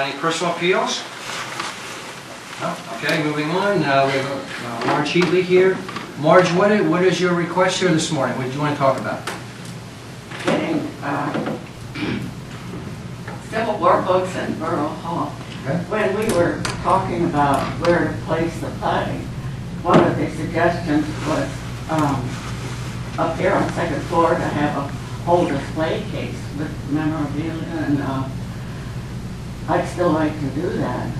Any personal appeals? No? Okay, moving on. We have Marge Heatley here. Marge, what is your request here this morning? What do you want to talk about? Getting Civil War books in Borough Hall. Okay. When we were talking about where to place the flag, one of the suggestions was up here on second floor to have a whole display case with memorabilia, and I'd still like to do that.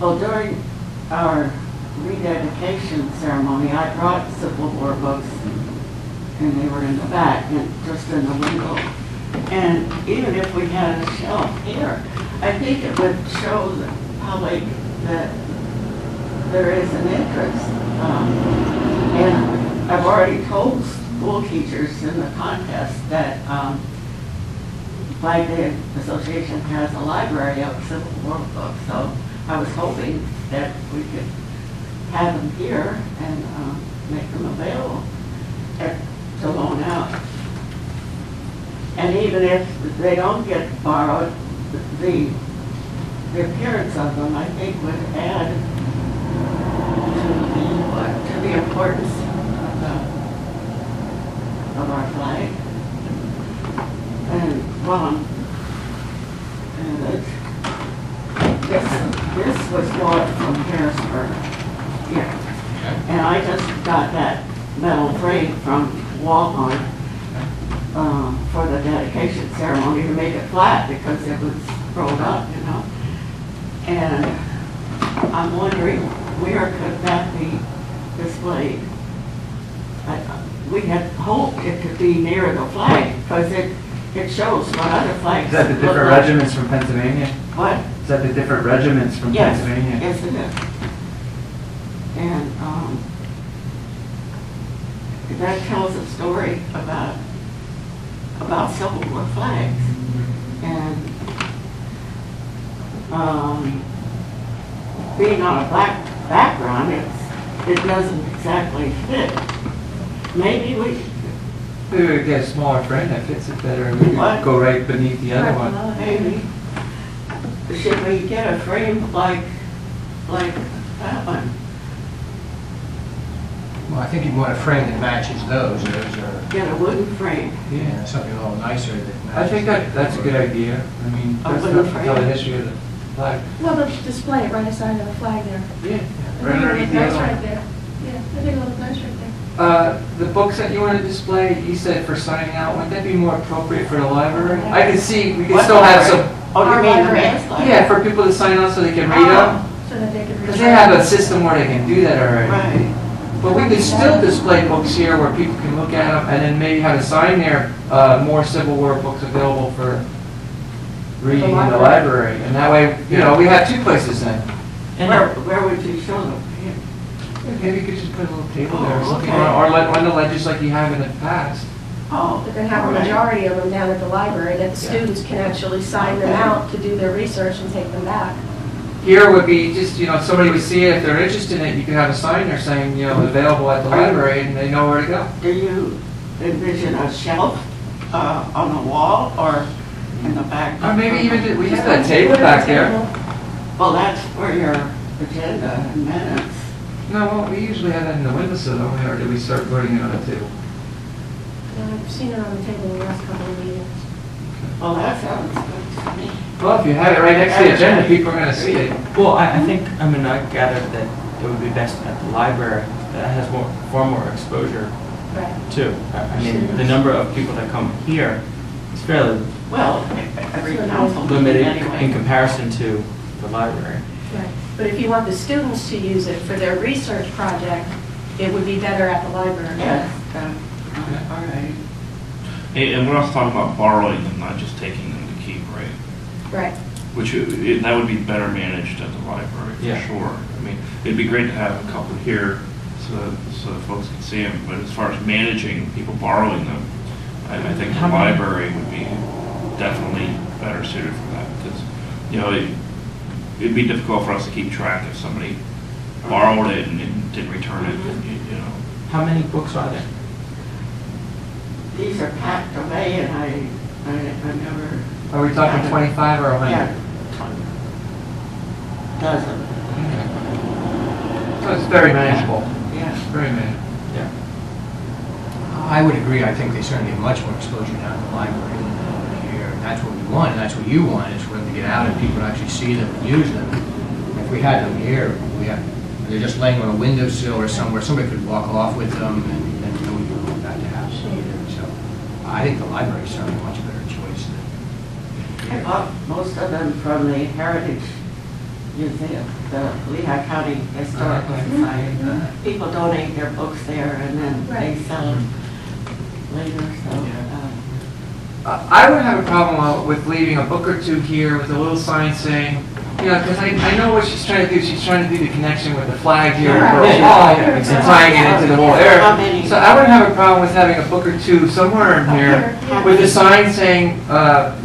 Well, during our rededication ceremony, I brought Civil War books, and they were in the back, and just in the window. And even if we had a shelf here, I think it would show the public that there is an interest. And I've already told school teachers in the contest that Flag Day Association has a library of Civil War books, so I was hoping that we could have them here and make them available to loan out. And even if they don't get borrowed, the appearance of them, I think, would add to the importance of our flag. And this was bought from Harrisburg. Yeah. Okay. And I just got that metal frame from Walmart for the dedication ceremony to make it flat because it was rolled up, you know. And I'm wondering where could that be displayed? We had hoped it could be near the flag because it shows what other flags. Is that the different regiments from Pennsylvania? What? Is that the different regiments from Yes. Pennsylvania? Yes, it is. And that tells a story about Civil War flags. And being on a black background, it doesn't exactly fit. Maybe we We would get a smaller frame that fits it better, and we could What? go right beneath the other one. maybe should we get a frame like that one? Well, I think you want a frame that matches those. Those are, Get a wooden frame. Yeah, something a little nicer that matches. I think that's a good idea. I mean, A that's wooden enough to tell the frame. history of the flag. Well, they'll display it right aside of the flag there. Yeah, I right think it'll look underneath the nice other right one. there. Yeah, I think it'll look nice right there. The books that you want to display, you said for signing out, wouldn't that be more appropriate for the library? I could see, we could What still have library? some, Oh, you Our mean the library. main library? yeah, for people to sign out so they can read them. So that they can. Because they have a system where they can do that already. Right. But we could still display books here where people can look at them and then maybe have a sign there, more Civil War books available for reading in the library. And that way, you know, we have two places then. Where would you show them? Maybe you could just put a little table there or Oh, something, okay. or on the ledges like you have in the past. Oh, But then have a all right. majority of them down at the library that the students can actually sign them Okay. out to do their research and take them back. Here would be just, you know, somebody would see it, if they're interested in it, you could have a sign there saying, you know, available at the library, and they know where to go. Do you envision a shelf on the wall or in the back? Or maybe even, we have that table back there. Well, that's for your agenda and minutes. No, well, we usually have that in the windowsill, don't we, or did we start putting it on the table? I've seen it on the table in the last couple of meetings. Well, that sounds good to me. Well, if you have it right next to the agenda, people are gonna see it. Well, I think, I mean, I gathered that it would be best at the library. That has far more exposure Right. too. I mean, the number of people that come here is fairly Well, every council meeting limited anyway. in comparison to the library. Right. But if you want the students to use it for their research project, it would be better at the library. Yes, all right. Hey, and we're also talking about borrowing them, not just taking them to keep, right? Right. That would be better managed at the library, Yeah. for sure. I mean, it'd be great to have a couple here so that folks can see them, but as far as managing people borrowing them, I think the How many- library would be definitely better suited for that, because, you know, it'd be difficult for us to keep track if somebody borrowed it and didn't return it, you know. How many books are there? These are packed away and I never Are we talking 25 or 100? Yeah, 20. Dozen, So it's very manageable, yeah. very manageable. I would agree, I think they certainly get much more exposure down at the library than over here. And that's what we want, and that's what you want, is for them to get out and people to actually see them and use them. If we had them here, they're just laying on a windowsill or somewhere, somebody could walk off with them and we would want that to happen either. So I think the library is certainly a much better choice than I here. bought most of them from the Heritage Museum, the Lehigh County Historical Society. People donate their books there and then they sell them later, so. I would have a problem with leaving a book or two here with a little sign saying, you know, because I know what she's trying to do. She's trying to do the connection with the flag here for a wall and tying it into the whole area. So I wouldn't have a problem with having a book or two somewhere in here with a sign saying,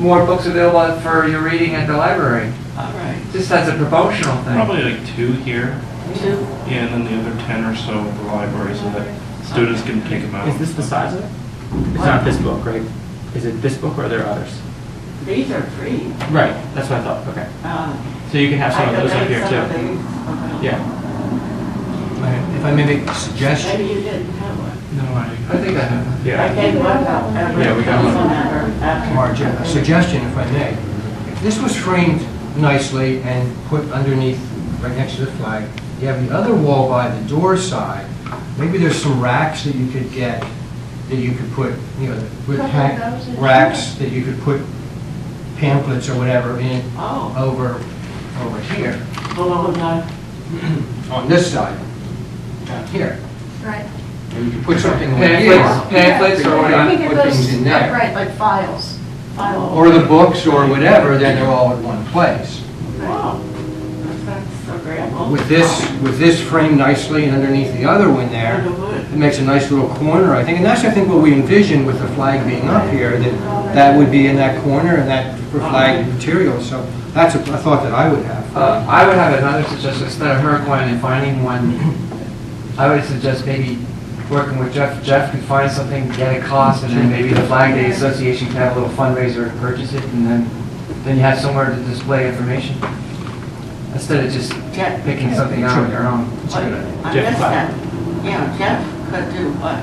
more books available for your reading at the library. All right. Just as a promotional thing. Probably like 2 here, 2. yeah, and then the other 10 or so at the library so that students can take them out. Is this the size of it? It's not this book, right? Is it this book or are there others? These are free. Right, that's what I thought, okay. Uh, So you can have some of those up here too. Yeah. Yeah. If I may make a suggestion, Maybe you didn't have one. No, I think I have. I Yeah. gave one out every Yeah, we got one. council member after. Marge, a suggestion if I may. If this was framed nicely and put underneath, right next to the flag, you have the other wall by the door side, maybe there's some racks that you could get, that you could put, you know, with racks that you could put pamphlets or whatever in Oh, over here, below the, on this side, down here. Right. And you could put something over here. Pamphlets or I whatnot. think it Put things in goes there. upright like files. oh. Or the books or whatever, then they're all in one place. Wow, that's agreeable. With this framed nicely and underneath the other one there, it makes a nice little corner, I think, and that's, I think, what we envisioned with the flag being up here, that would be in that corner and that for flag material, so that's a thought that I would have. I would have another suggestion, instead of her going and finding one, I would suggest maybe working with Jeff. Jeff could find something, get a cost, and then maybe the Flag Day Association can have a little fundraiser to purchase it, and then you have somewhere to display information. Instead of just Jeff, picking something out on your own. I Jeff missed Clyde. that. Yeah, Jeff could do what?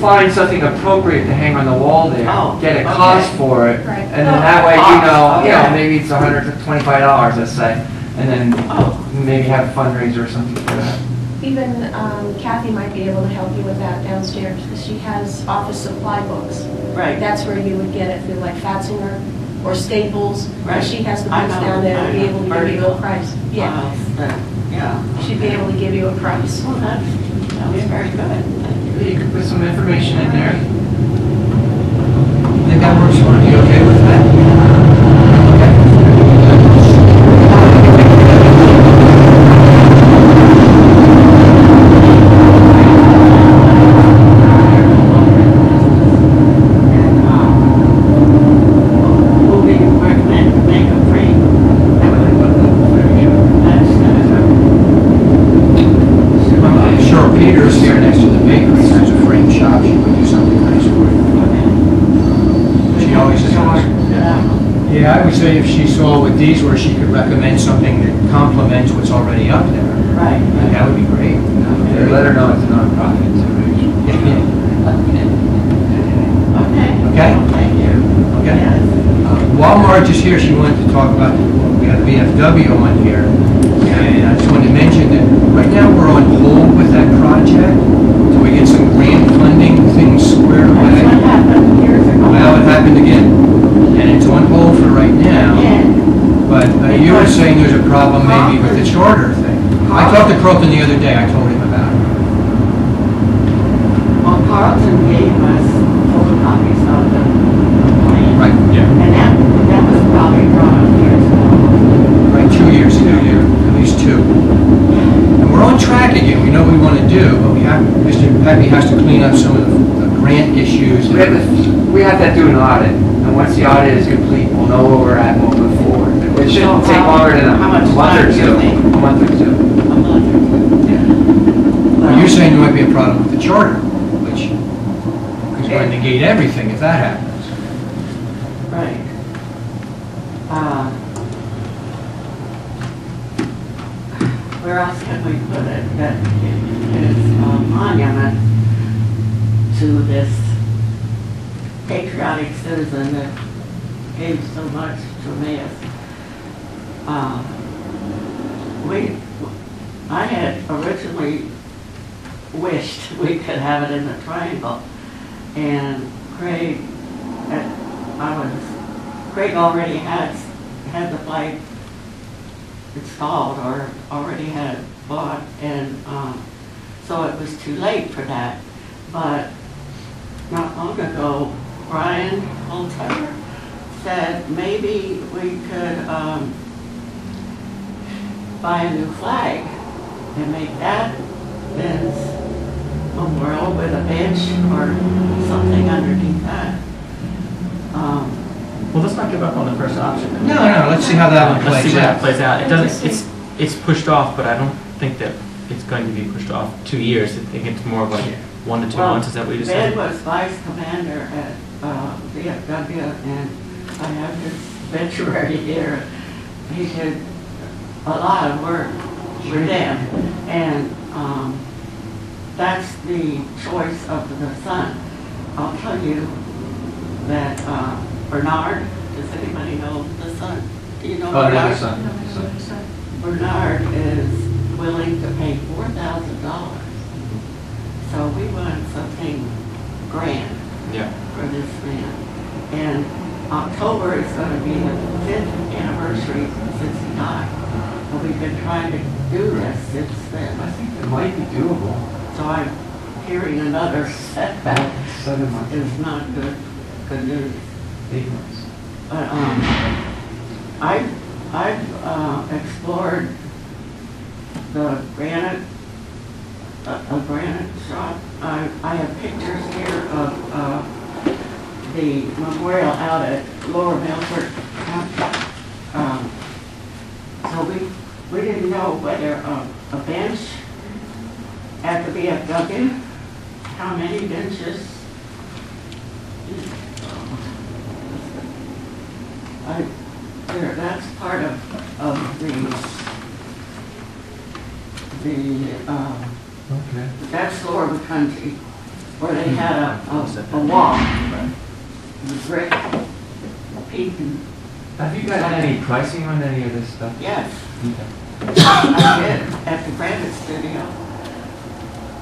Find something appropriate to hang on the wall there, Oh, get a okay. cost for it, Right. and then that way, you know, Okay. maybe it's $125, let's say, and then Oh, maybe have a fundraiser or something for that. Even Kathy might be able to help you with that downstairs, because she has office supply books. right. That's where you would get it through like Fatzinger or Staples. Right. She has the I books know, down there I and be know. able to give you a Vertical. price. Yeah, Yeah. she'd be able to give you a price. Well, that was very good. You could put some information in there. I think that works for you, okay with that? Will we recommend to make a free? I'm sure Peter's here next to the bakery, has a frame shop, she would do something nice for you. She always says. Yeah, I would say if she saw with these where she could recommend something that complements what's already up there, Right. that would be great. Let her know it's a nonprofit. Okay. Okay? Thank you. Okay. Yes. While Marge is here, she wanted to talk about, we have VFW on here, and I just wanted to mention that right now we're on hold with that project, so we get some grant funding, things squared That's what away. happened years ago. Well, it happened again, and it's on hold for right now, Yeah. but you were saying there's a problem maybe with the charter thing. I talked to Carlton the other day, I told him about it. Well, Carlton gave us photocopies of the plan. Right, Yeah. And that was probably drawn up years ago. right, 2 years ago, at least 2. And we're on track again, we know what we want to do, but we have, Mr. Pepe has to clean up some of the grant issues. We have to do an audit, and once the audit is complete, we'll know where we're at and we'll move forward. It shouldn't take longer than a How much month or time do you two. think? A month or two. A month or two. Well, you're saying there might be a problem with the charter, which is going to negate everything if that happens. Right. Right. Where else can we put it that is a monument to this patriotic citizen that gave so much to Emmaus? I had originally wished we could have it in the triangle, and Craig already had the flag installed or already had it bought, and so it was too late for that. But not long ago, Brian Holter said maybe we could buy a new flag and make that Ben's memorial with a bench or something underneath that. Well, let's not give up on the first option. No, let's see how that one Let's see plays how that out. plays out. It doesn't, it's pushed off, but I don't think that it's going to be pushed off 2 years. I think it's more of like 1 to 2 months, is that what you just Ben said? was vice commander at VFW, and I have his obituary here. He did a lot of work with them, and that's the choice of the son. I'll tell you that Bernard, does anybody know the son? Do you know Oh, Bernard? there's a son. Bernard is willing to pay $4,000. So we want something grand Yeah. for this man. And October is going to be the 5th anniversary since he died. And we've been trying to do this since I then. think it might be doable. So I'm hearing another setback 7 months, is not good news. 8 months. But I've explored the granite, a granite shop. I have pictures here of the memorial out at Lower Milford. So we didn't know whether a bench at the VFW, how many benches. That's part of Okay. that's Lower the country, where they had a wall, the brick, peak, and Have you got any pricing on any of this stuff? yes, Okay. I did at the Granite Studio.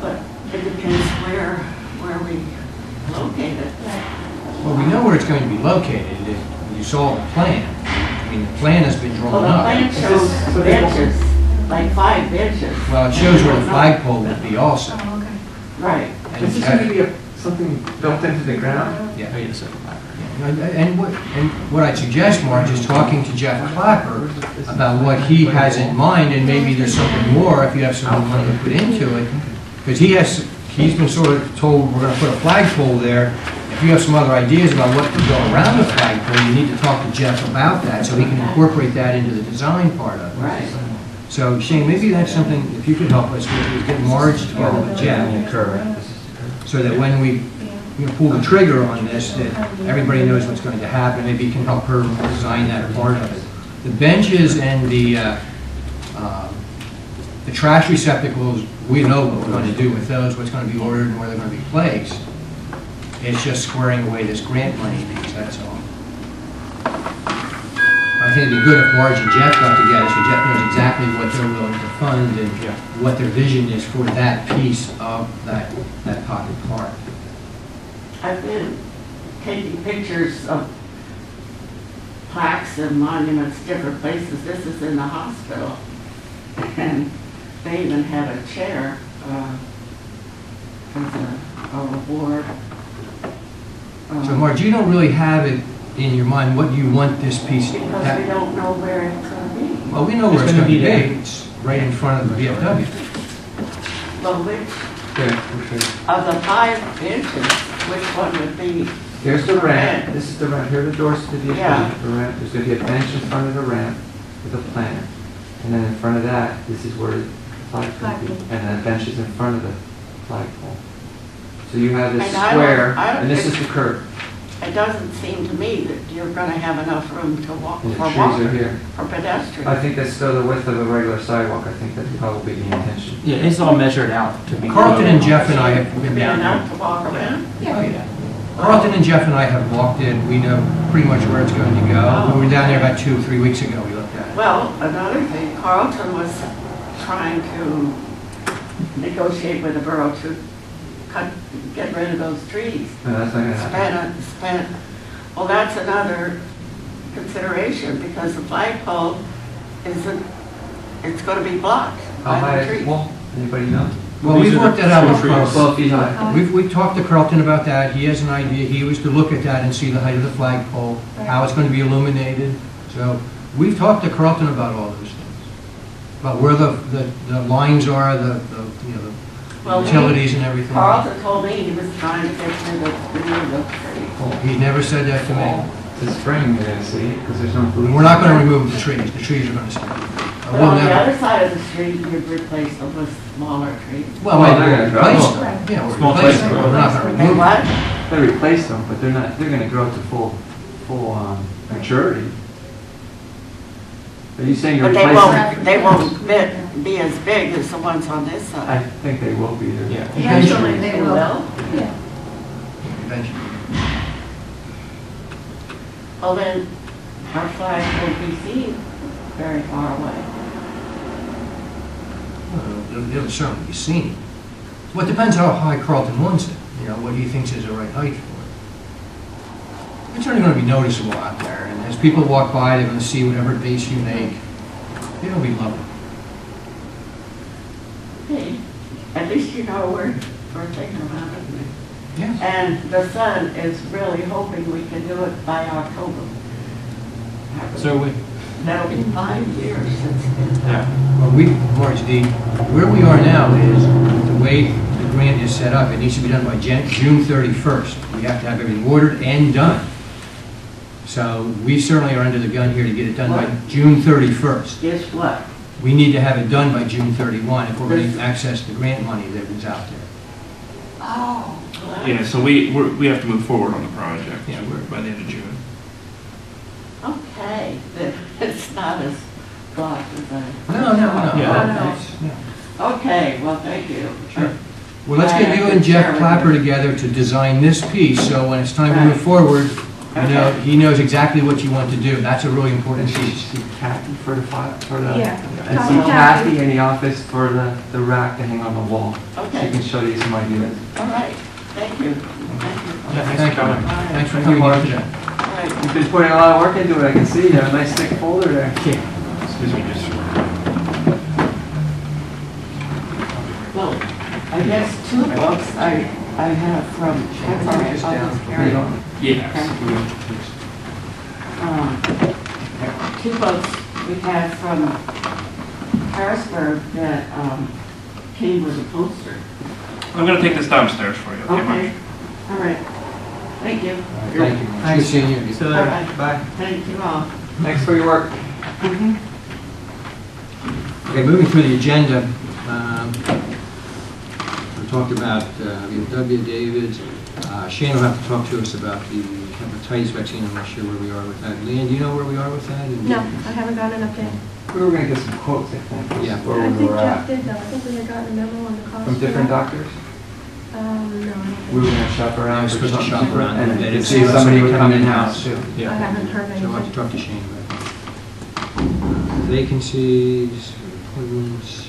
But it depends where we locate it. Well, we know where it's going to be located. If you saw the plan. I mean, the plan has been Well, drawn the up. plan shows benches, like 5 benches. Well, it shows where the flagpole would be also. Oh, okay. Right. And Is this going to be something built into the ground? Oh, Yeah. yeah, the second library. And what I'd suggest, Marge, is talking to Jeff Clapper about what he has in mind, and maybe there's something more if you have some money to put into it. Because he's been sort of told we're going to put a flagpole there. If you have some other ideas about what could go around the flagpole, you need to talk to Jeff about that so he can incorporate that into the design part of it. Right. So Shane, maybe that's something, if you could help us with, is get Marge together with Jeff, so that when we pull the trigger on this, that everybody knows what's going to happen. Maybe you can help her design that part of it. The benches and the trash receptacles, we know what we're going to do with those, what's going to be ordered and where they're going to be placed. It's just squaring away this grant money piece, that's all. I think it'd be good if Marge and Jeff got together, so Jeff knows exactly what they're willing to fund and what their vision is for that piece of that pocket park. I've been taking pictures of plaques and monuments, different places. This is in the hospital. And they even had a chair as a reward. So Marge, you don't really have it in your mind what you want this piece to Because we don't know where it's going to be. Well, we know where it's It's going to be. gonna be It's right in front of the VFW. Well, which, Yeah, for sure. of the 5 benches, which one would be? Here's the ramp, this is the ramp, here are the doors to the Yeah. the ramp. There's going to be a bench in front of the ramp with a planter. And then in front of that, this is where the flag's going to be. And then benches in front of the flagpole. So you have this And I don't- square, I don't and this think- is the curb. And it doesn't seem to me that you're gonna have enough room to walk, The for trees are walkers, here. for pedestrians. I think that's still the width of a regular sidewalk. I think that's probably the intention. Yeah, it's all measured out to be. Carlton and Jeff and I have been Be down enough there. to walk around? Oh, yeah. Carlton and Jeff and I have walked it, we know pretty much where it's going to go. We were down there about 2 or 3 weeks ago, we looked at it. Well, another thing, Carlton was trying to negotiate with the borough to get rid of those trees. No, that's not gonna happen. Well, that's another consideration, because the flagpole isn't, it's gonna be blocked How by high the is the trees. wall? Anybody know? Well, we've worked that out with Trees. Carlton. 12 feet high. We've talked to Carlton about that, he has an idea, he was to look at that and see the height of the flagpole, how it's going to be illuminated. So, we've talked to Carlton about all those things, about where the lines are, the Well, utilities and everything. Carlton told me he was trying to get rid of the trees. He never said that to me. This spring, you're gonna see, because there's no. We're not going to remove the trees are going to stay. But on the other side of the street, you'd replace them with smaller trees. Well, Well, we're they're going to gonna replace grow. them. Yeah, we're Small replacing places. them, we're not going to And remove them. what? They replace them, but they're gonna grow to full maturity. Are you saying you're But replacing? they won't be as big as the ones on this I side. think they will be there. Yeah. Eventually, they will. Yeah. Eventually. Well, then, our flag won't be seen very far away. Well, it'll certainly be seen. Well, it depends how high Carlton wants it, what he thinks is the right height for it. It's only going to be noticeable out there, and as people walk by, they're going to see whatever base you make. It'll be lovely. Hey, at least you know we're thinking about it. Yeah. And the son is really hoping we can do it by October. So we, That'll be 5 years since then. yeah. Well, Marge, where we are now is, the way the grant is set up, it needs to be done by June 31st. We have to have everything ordered and done. So we certainly are under the gun here to get it done by June 31st. Guess what? We need to have it done by June 31 if we're going to access the grant money that is out there. Oh. Yeah, so we have to move forward on the project. Yeah. We're by the end of June. Okay, then it's not as blocked as I. No. Yeah. No. Okay, well, thank you. Sure. Well, let's get you and Jeff Clapper together to design this piece, so when it's time to move forward, he knows exactly what you want to do. That's a really important And piece. see Kathy for the, Yeah. and see Kathy in the office for the rack to hang on the wall. She Okay, can show you some ideas. all right, thank you. Thank you. Thank you. All right. Thanks for coming here today. All right. You've been putting a lot of work into it, I can see. You have a nice thick folder there. Excuse me, just. Well, I guess 2 books I have from, that's all right, I'll just carry on. Yes. 2 books we had from Harrisburg that came with a poster. I'm gonna take this downstairs for you, okay, Mark? Okay, all right, thank you. Thank you. Nice seeing you. So All there. right. Bye. Thank you all. Thanks for your work. Okay, moving through the agenda, we talked about VFW, David's. Shane will have to talk to us about the hepatitis vaccine. I'm not sure where we are with that. Leanne, do you know where we are with that? No, I haven't gotten an update. We were gonna get some quotes, I think. was Yeah. Where I we think were Jeff at. did though. I think we had gotten a memo on the cost. From for different that. doctors? No, I don't think. We were gonna shop around. We're for supposed to something shop around, and and see if somebody would come in-house. too. I Yeah. haven't heard So I'll have to anything. talk to Shane about that. Vacancies, appointments,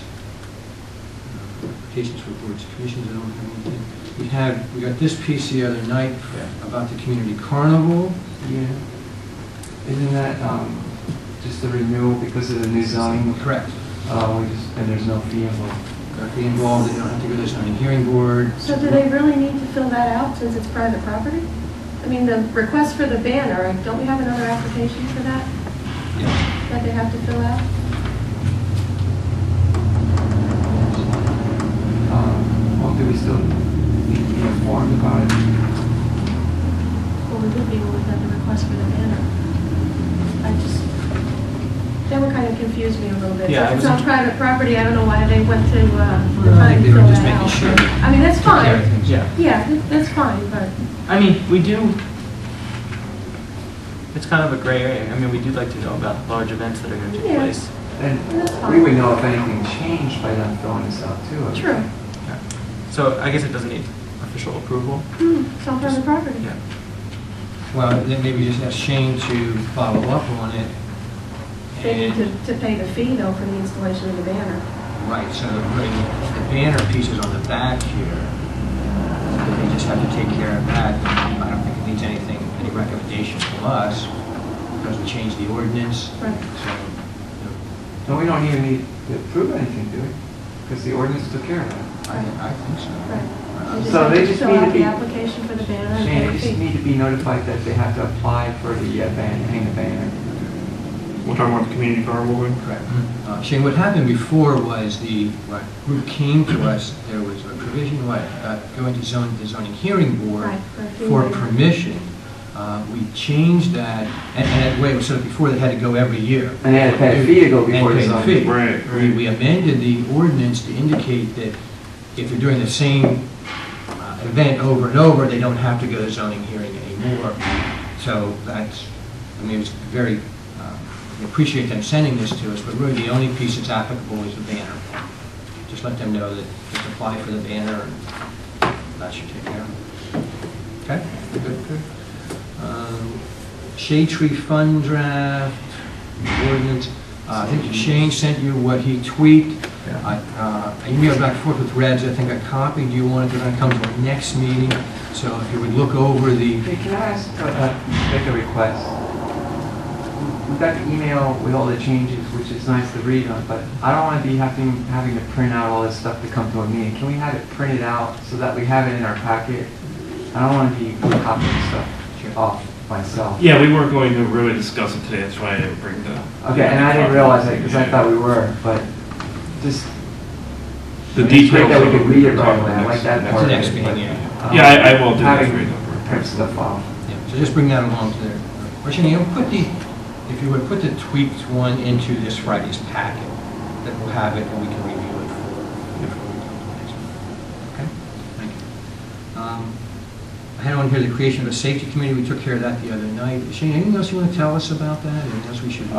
applications for boards, commissions, I don't have anything. We got this piece the other night about the community carnival. Yeah. Isn't that, just a renewal because of the new zoning? Correct. And there's no fee involved. Got to be involved, they don't have to go to the zoning hearing board. So do they really need to fill that out since it's private property? I mean, the request for the banner, don't we have another application for that, Yeah. that they have to fill out? Well, do we still need to be informed about it? Well, we would be when we had the request for the banner. That one kind of confused me a little bit. Yeah, So I if it's on wasn't- private property, I don't know why they went to the I time think to they were fill just that making out. sure. I mean, that's fine. Yeah. Yeah, that's fine, but I mean, we do, It's kind of a gray area. I mean, we do like to know about large events that are going to take Yeah. place. And That's fine. we would know if anything changed by them filling this out too. True. Yeah. So I guess it doesn't need official approval. It's on private property. Yeah. Well, then maybe just ask Shane to follow up on it. They need And, to pay the fee though for the installation of the banner. right, so the banner piece is on the back here. They just have to take care of that. I don't think it needs anything, any recommendation from us, because we changed the ordinance. Right. So, No, we don't even need to approve anything, do we? Because the ordinance took care of that. I think so. Right. So have they to just fill need out to the be- application for the banner and Shane, pay they the just fee. need to be notified that they have to apply for the banner, hang the banner. We're talking about the community carnival. Correct. Shane, what happened before was what group came to us, there was a provision, going to the zoning hearing board Right, for a fee for waiver. permission. We changed that, and that way, it was sort of before they had to go every year. And they had to pay a fee to go before the And pay the zoning. fee. Right. We amended the ordinance to indicate that if you're doing the same event over and over, they don't have to go to zoning hearing anymore. So that's, I mean, it's very, we appreciate them sending this to us, but really the only piece that's applicable is the banner. Just let them know that just apply for the banner, and that should take care of it. Okay? Good. Shade Tree Fund Draft, ordinance. I think Shane sent you what he tweaked. I emailed back and forth with Reds. I think I copied you on it. They're going to come to our next meeting. So if you would look over the, Hey, can I ask, make a request? We got the email with all the changes, which is nice to read on, but I don't want to be having to print out all this stuff to come to a meeting. Can we have it printed out so that we have it in our packet? I don't want to be copying stuff off myself. Yeah, we weren't going to really discuss it today, that's why I didn't bring the. Okay, and I didn't realize that because I thought we were, but just. The it's great details. that we of could read it we'll right talk away. I about like that next- part. of next it, meeting, but, yeah. Yeah, I will do having that. print stuff off. so just bring that along to there. Or Shane, if you would put the tweaked one into this Friday's packet, that we'll have it and we can review it before we come to the next meeting. Okay? Thank you. I had on here the creation of a safety committee. We took care of that the other night. Shane, anything else you want to tell us about that? Anything else we should?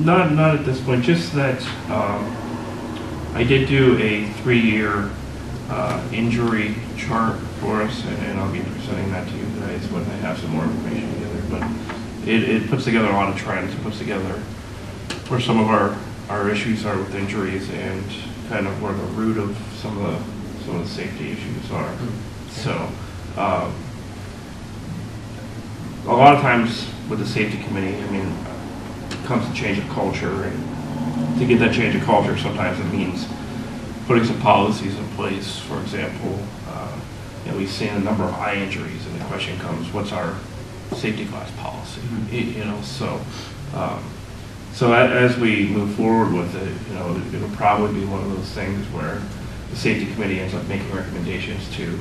Not at this point, just that I did do a 3-year injury chart for us, and I'll be presenting that to you guys when I have some more information together. But it puts together a lot of trends. It puts together where some of our issues are with injuries and kind of where the root of some of the safety issues are. So a lot of times with the safety committee, I mean, comes to change of culture, and to get that change of culture, sometimes it means putting some policies in place. For example, we've seen a number of eye injuries, and the question comes, what's our safety class policy? So as we move forward with it, it'll probably be one of those things where the safety committee ends up making recommendations to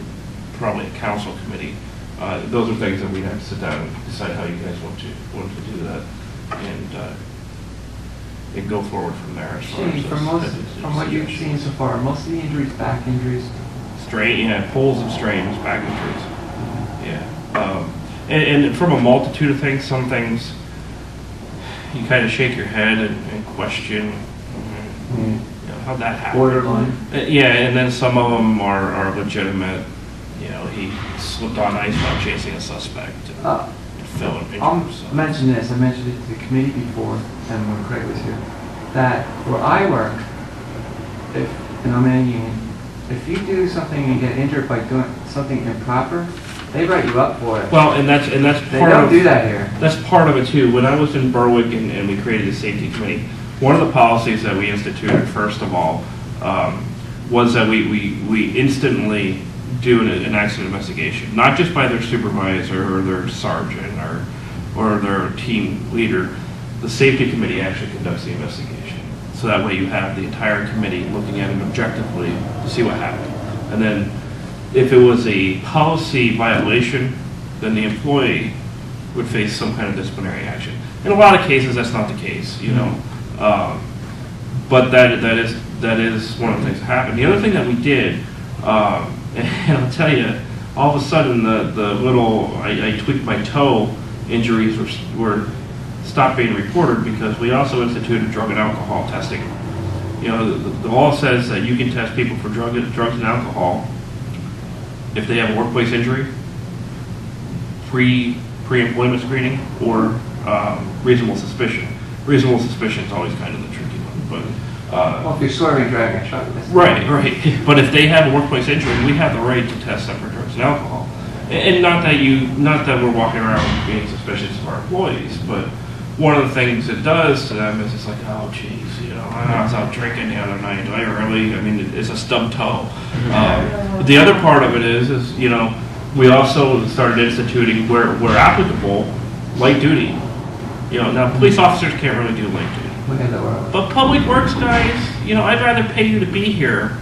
probably a council committee. Those are things that we'd have to sit down and decide how you guys want to do that, and go forward from there. As far Shane, as from what you've seen so far, most of the injuries, back injuries. pulls and strains, back injuries. Yeah, and from a multitude of things, some things you kind of shake your head and question, how'd that happen? Borderline. Yeah, and then some of them are legitimate. He slipped on ice while chasing a suspect and fell and injured I'll himself. mention this, I mentioned it to the committee before, and when Craig was here, that where I work, and I'm in a union, if you do something and get injured by doing something improper, they write you up for it. Well, and that's They part don't of do that here. That's part of it too. When I was in Berwick and we created the safety committee, one of the policies that we instituted first of all was that we instantly do an accident investigation, not just by their supervisor or their sergeant or their team leader. The safety committee actually conducts the investigation. So that way you have the entire committee looking at it objectively to see what happened. And then if it was a policy violation, then the employee would face some kind of disciplinary action. In a lot of cases, that's not the case, but that is one of the things that happened. The other thing that we did, and I'll tell you, all of a sudden the little, I tweaked my toe injuries were stopped being reported because we also instituted drug and alcohol testing. You know, the law says that you can test people for drugs and alcohol if they have a workplace injury, pre-employment screening, or reasonable suspicion. Reasonable suspicion is always kind of the tricky one, but. Well, if you're swerving, driving a truck. Right. But if they have a workplace injury, we have the right to test them for drugs and alcohol. And not that we're walking around being suspicious of our employees, but one of the things it does to them is it's like, oh, geez, you know, I was out drinking the other night. Do I really? I mean, it's a stub toe. But the other part of it is you know, we also started instituting where applicable, light duty. You know, now police officers can't really do light duty. But public works guys, you know, I'd rather pay you to be here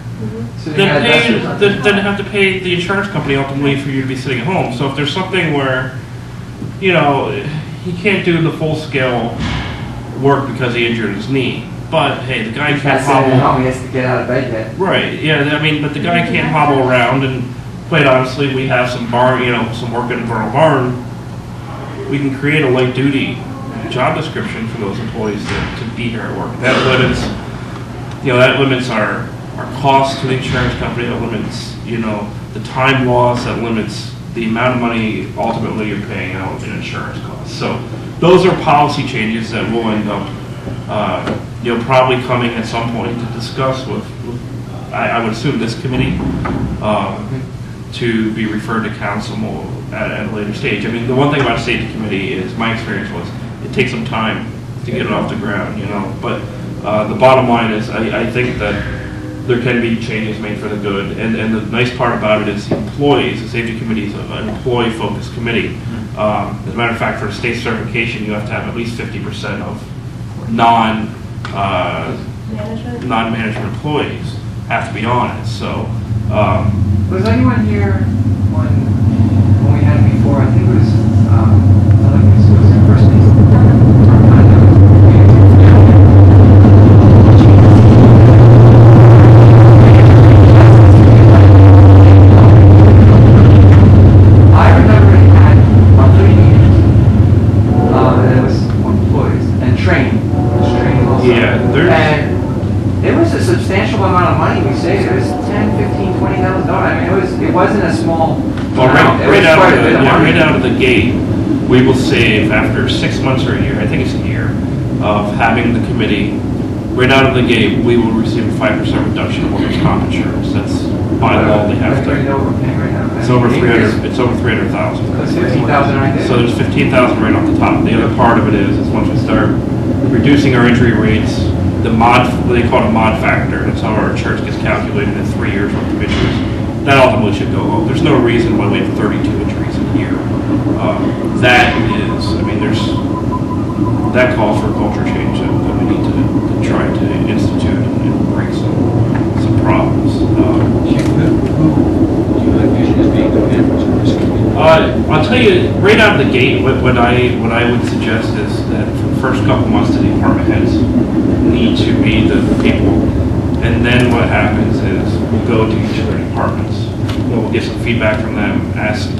than have to pay the insurance company ultimately for you to be sitting at home. So if there's something where, you know, he can't do the full-scale work because he injured his knee, but hey, the guy can't hobble. He has to get out of bed yet. Right? Yeah. I mean, but the guy can't hobble around. And quite honestly, we have some work in Borough Barn. We can create a light-duty job description for those employees to be here at work. That limits our cost to the insurance company. That limits, you know, the time loss. That limits the amount of money ultimately you're paying out in insurance costs. So those are policy changes that we'll end up, you know, probably coming at some point to discuss with I would assume this committee, to be referred to council at a later stage. I mean, the one thing about safety committee is my experience was it takes some time to get it off the ground, you know. But the bottom line is I think that there can be changes made for the good. And the nice part about it is the employees, the safety committee is an employee-focused committee. As a matter of fact, for state certification, you have to have at least 50% of non-management employees have to be on it. So, was anyone here when we had it before? I think it was the first name. I remember it had monthly meetings, and it was employees and training. Also. Yeah, and it was a substantial amount of money. We saved. It was $10,000, $15,000, $20,000. I mean, it wasn't a small. Well, right out of the gate, we will save after 6 months or a year. I think it's a year of having the committee. Right out of the gate, we will receive a 5% reduction in workers' comp insurance. That's by law they have to. It's over 300. It's over 300,000. That's 15,000 right there. So there's 15,000 right off the top. The other part of it is once we start reducing our injury rates, the mod, what they call it a mod factor. That's how our insurance gets calculated in 3 years worth of injuries. That ultimately should go low. There's no reason why we have 32 injuries a year. That calls for a culture change that we need to try to institute and break some problems. I'll tell you right out of the gate, what I would suggest is that for the first couple months, the department heads need to be the people, and then what happens is we'll go to each of their departments. We'll get some feedback from them, ask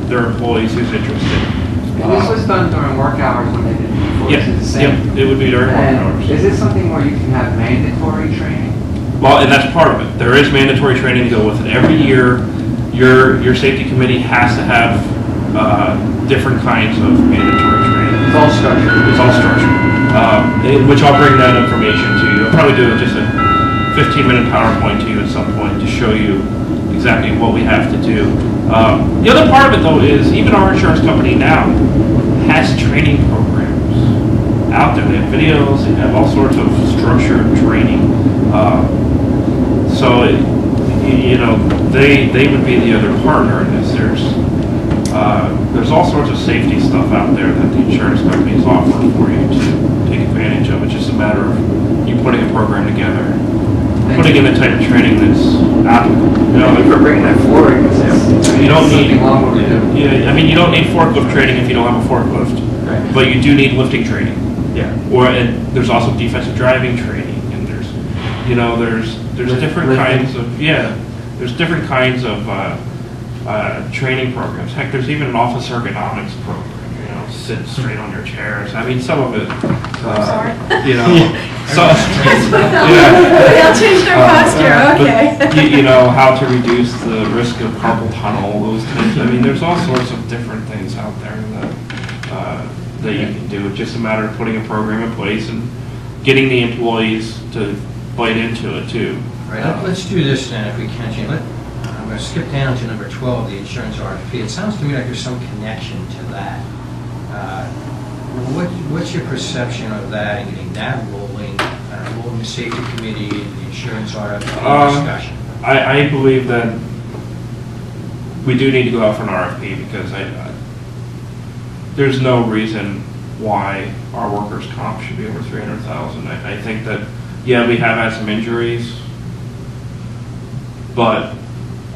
their employees who's interested. And this was done during work hours when they did it before. Yeah, Is it the same? it would be during work hours. Is it something where you can have mandatory training? Well, and that's part of it. There is mandatory training to go with it. Every year, your safety committee has to have different kinds of mandatory training. It's all structured. It's all structured. Which I'll bring that information to you. I'll probably do just a 15-minute PowerPoint to you at some point to show you exactly what we have to do. The other part of it, though, is even our insurance company now has training programs out there. They have videos, they have all sorts of structured training. So, you know, they would be the other partner in this. There's all sorts of safety stuff out there that the insurance companies offer for you to take advantage of. It's just a matter of you putting a program together, putting in the type of training that's applicable. You know, Thank you for bringing that forward. you don't need. Something along what we do. Yeah, I mean, you don't need forklift training if you don't have a forklift, Right. but you do need lifting training. Yeah. And there's also defensive driving training, and there's different Lifting. kinds of there's different kinds of training programs. Heck, there's even an office ergonomics program, you know, sit straight on your chairs. I mean, some of it, sorry. you know, so, yeah. They'll change their posture, okay. But, you know, how to reduce the risk of carpal tunnel, those things. I mean, there's all sorts of different things out there that you can do. It's just a matter of putting a program in place and getting the employees to bite into it too. Right, let's do this then, if we can, Gene. I'm going to skip down to number 12, the insurance RFP. It sounds to me like there's some connection to that. What's your perception of that and getting that rolling, rolling the safety committee and the insurance RFP discussion? I believe that we do need to go out for an RFP because there's no reason why our workers' comp should be over 300,000. I think that, yeah, we have had some injuries, but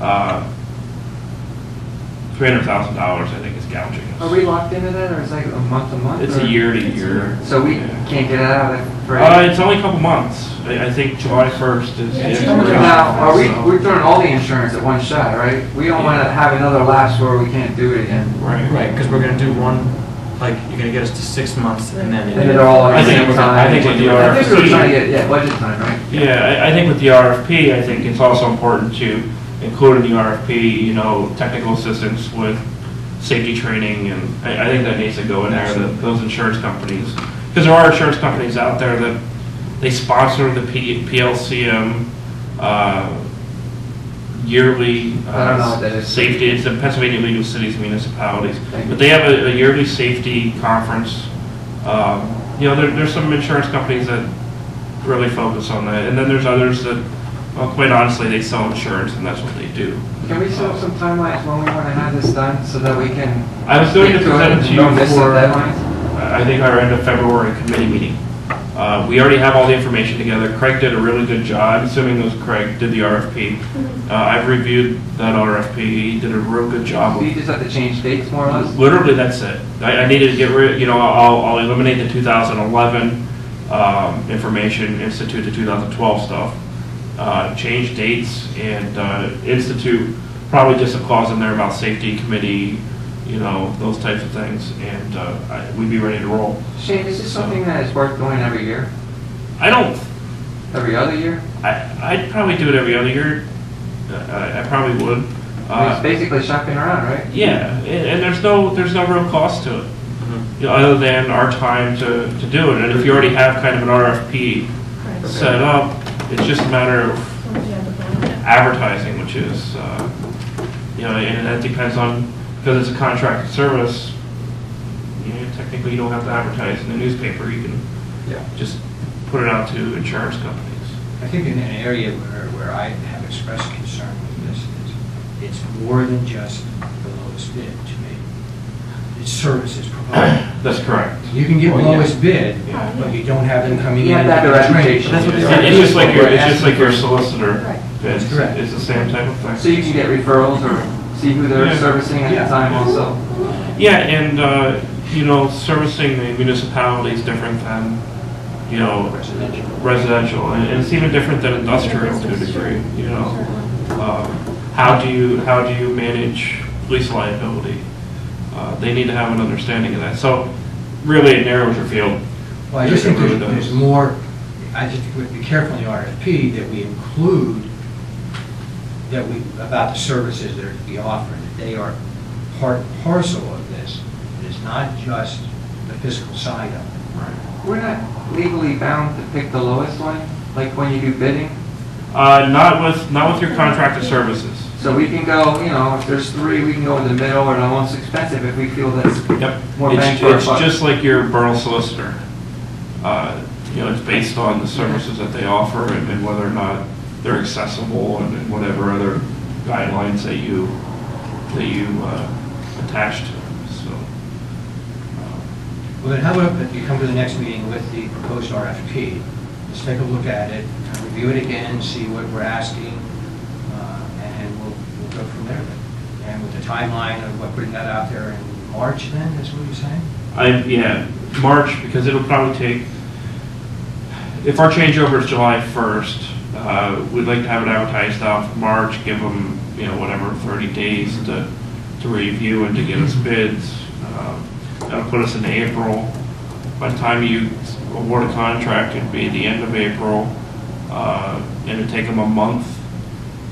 $300,000 I think is gouging us. Are we locked into that, or is it like a month to month? It's or? a year to year. So we Yeah. can't get out of it for. It's only a couple months. I think July 1st is. Yeah, it's is coming the- Now, so- we're throwing all the insurance at one shot, right? We don't want to have another lapse where we can't do it again. Right. Right, because we're gonna do one, like, you're gonna get us to 6 months and then. And they're all at I the think same with- time. I think with the I think we're RFP trying to get, budget time, right? Yeah, I think with the RFP, I think it's also important to include in the RFP, you know, technical assistance with safety training, and I think that needs to go in there, those insurance companies. Because there are insurance companies out there that they sponsor the PLCM yearly I don't know what that is. safety. It's the Pennsylvania League of Cities and Municipalities. Thank you. But they have a yearly safety conference. You know, there's some insurance companies that really focus on that, and then there's others that, well, quite honestly, they sell insurance, and that's what they do. Can we set up some timelines when we want to have this done so that we can? I was going to stick present it to and you don't miss the for, deadlines? I think our end of February committee meeting. We already have all the information together. Craig did a really good job, I'm assuming it was Craig, did the RFP. I've reviewed that RFP, he did a real good job. So you just have to change dates more or less? Literally, that's it. I needed to get rid, you know, I'll eliminate the 2011 information, institute the 2012 stuff, change dates, and institute probably just a clause in there about safety committee, you know, those types of things, and we'd be ready to roll. Shane, is this something that is worth doing every year? I don't, Every other year? I'd probably do it every other year. I probably would. I mean, it's basically shopping around, right? Yeah, and there's no real cost to it, you know, other than our time to do it. And if you already have kind of an RFP Right. set up, it's just a matter of advertising, which is, you know, and that depends on, because it's a contracted service, you know, technically you don't have to advertise in the newspaper, you can just put it out to insurance companies. I think in an area where I have expressed concern with this is it's more than just the lowest bid to me. It's services provided. That's correct. You can get Well, yeah. lowest bid, but you don't have them coming in. You have to have the and training. reputation. That's what Yeah. they- It's just like your solicitor. Right. That's correct. It's the same type of thing. So you can get referrals or see who they're Yeah. servicing at Yeah. the time also? Yeah, and, you know, servicing the municipality is different than, you know, residential, and it's even different than industrial to a degree, you know. How do you manage police liability? They need to have an understanding of that. So really, it narrows your field. Well, I just think It really there's does. more, I just would be careful in the RFP that we include about the services that are to be offered, that they are part and parcel of this. It is not just the fiscal side of it. We're not legally bound to pick the lowest one, like when you do bidding? Not with your contracted services. So we can go, you know, if there's three, we can go in the middle or the most expensive if we feel that's Yep. more bang for our It's buck. just like your borough solicitor. You know, it's based on the services that they offer and whether or not they're accessible and whatever other guidelines that you attach to them, so. Well, then how about if you come to the next meeting with the proposed RFP? Let's take a look at it, review it again, see what we're asking, and we'll go from there. And with the timeline of what, putting that out there in March then, is what you're saying? Yeah, March, because it'll probably take, if our changeover is July 1st, we'd like to have it advertised out for March, give them, whatever, 30 days to review and to get us bids. That'll put us in April. By the time you award a contract, it'd be the end of April, and it'd take them a month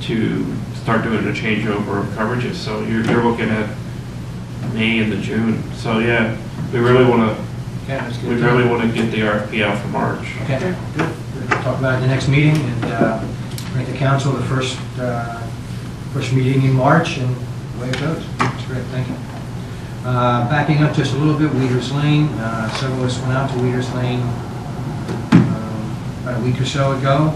to start doing a changeover of coverages. So you're looking at May into June. So yeah, we really want to that's good. we really want to get the RFP out for March. Okay, good. We'll talk about it in the next meeting and bring to council the first meeting in March, and away it goes. That's great, thank you. Backing up just a little bit, Weeders Lane. Several of us went out to Weeders Lane about a week or so ago.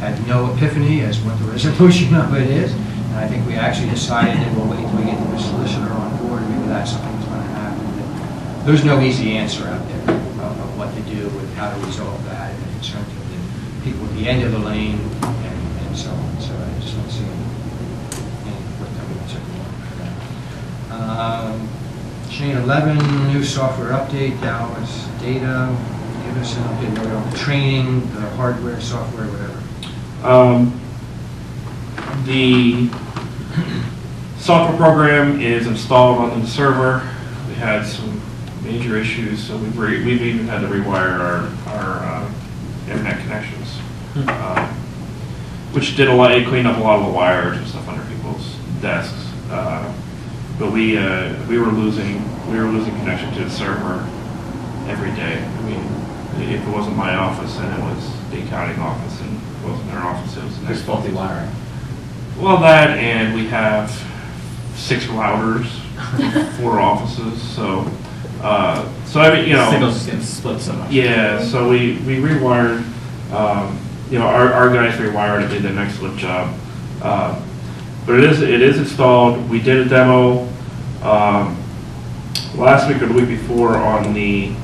Had no epiphany as what the resolution of it is. And I think we actually decided that we'll wait until we get the solicitor on board. Maybe that's something that's going to happen. There's no easy answer out there of what to do and how to resolve that and the concerns of the people at the end of the lane and so on. So I just don't see any forthcoming answer for that. Chain 11, new software update, Dallas data. Give us an update on the training, the hardware, software, whatever. The software program is installed on the server. We had some major issues, so we've even had to rewire our internet connections, which did it cleaned up a lot of the wires and stuff under people's desks. But we were losing connection to the server every day. I mean, if it wasn't my office, then it was the accounting office, and if it wasn't their office, it was the next. There's faulty wiring. Well, that, and we have 6 routers, 4 offices, so I mean, Signals just getting split so much. yeah, so we rewired, our guys rewired, did an excellent job. But it is installed. We did a demo last week or the week before on the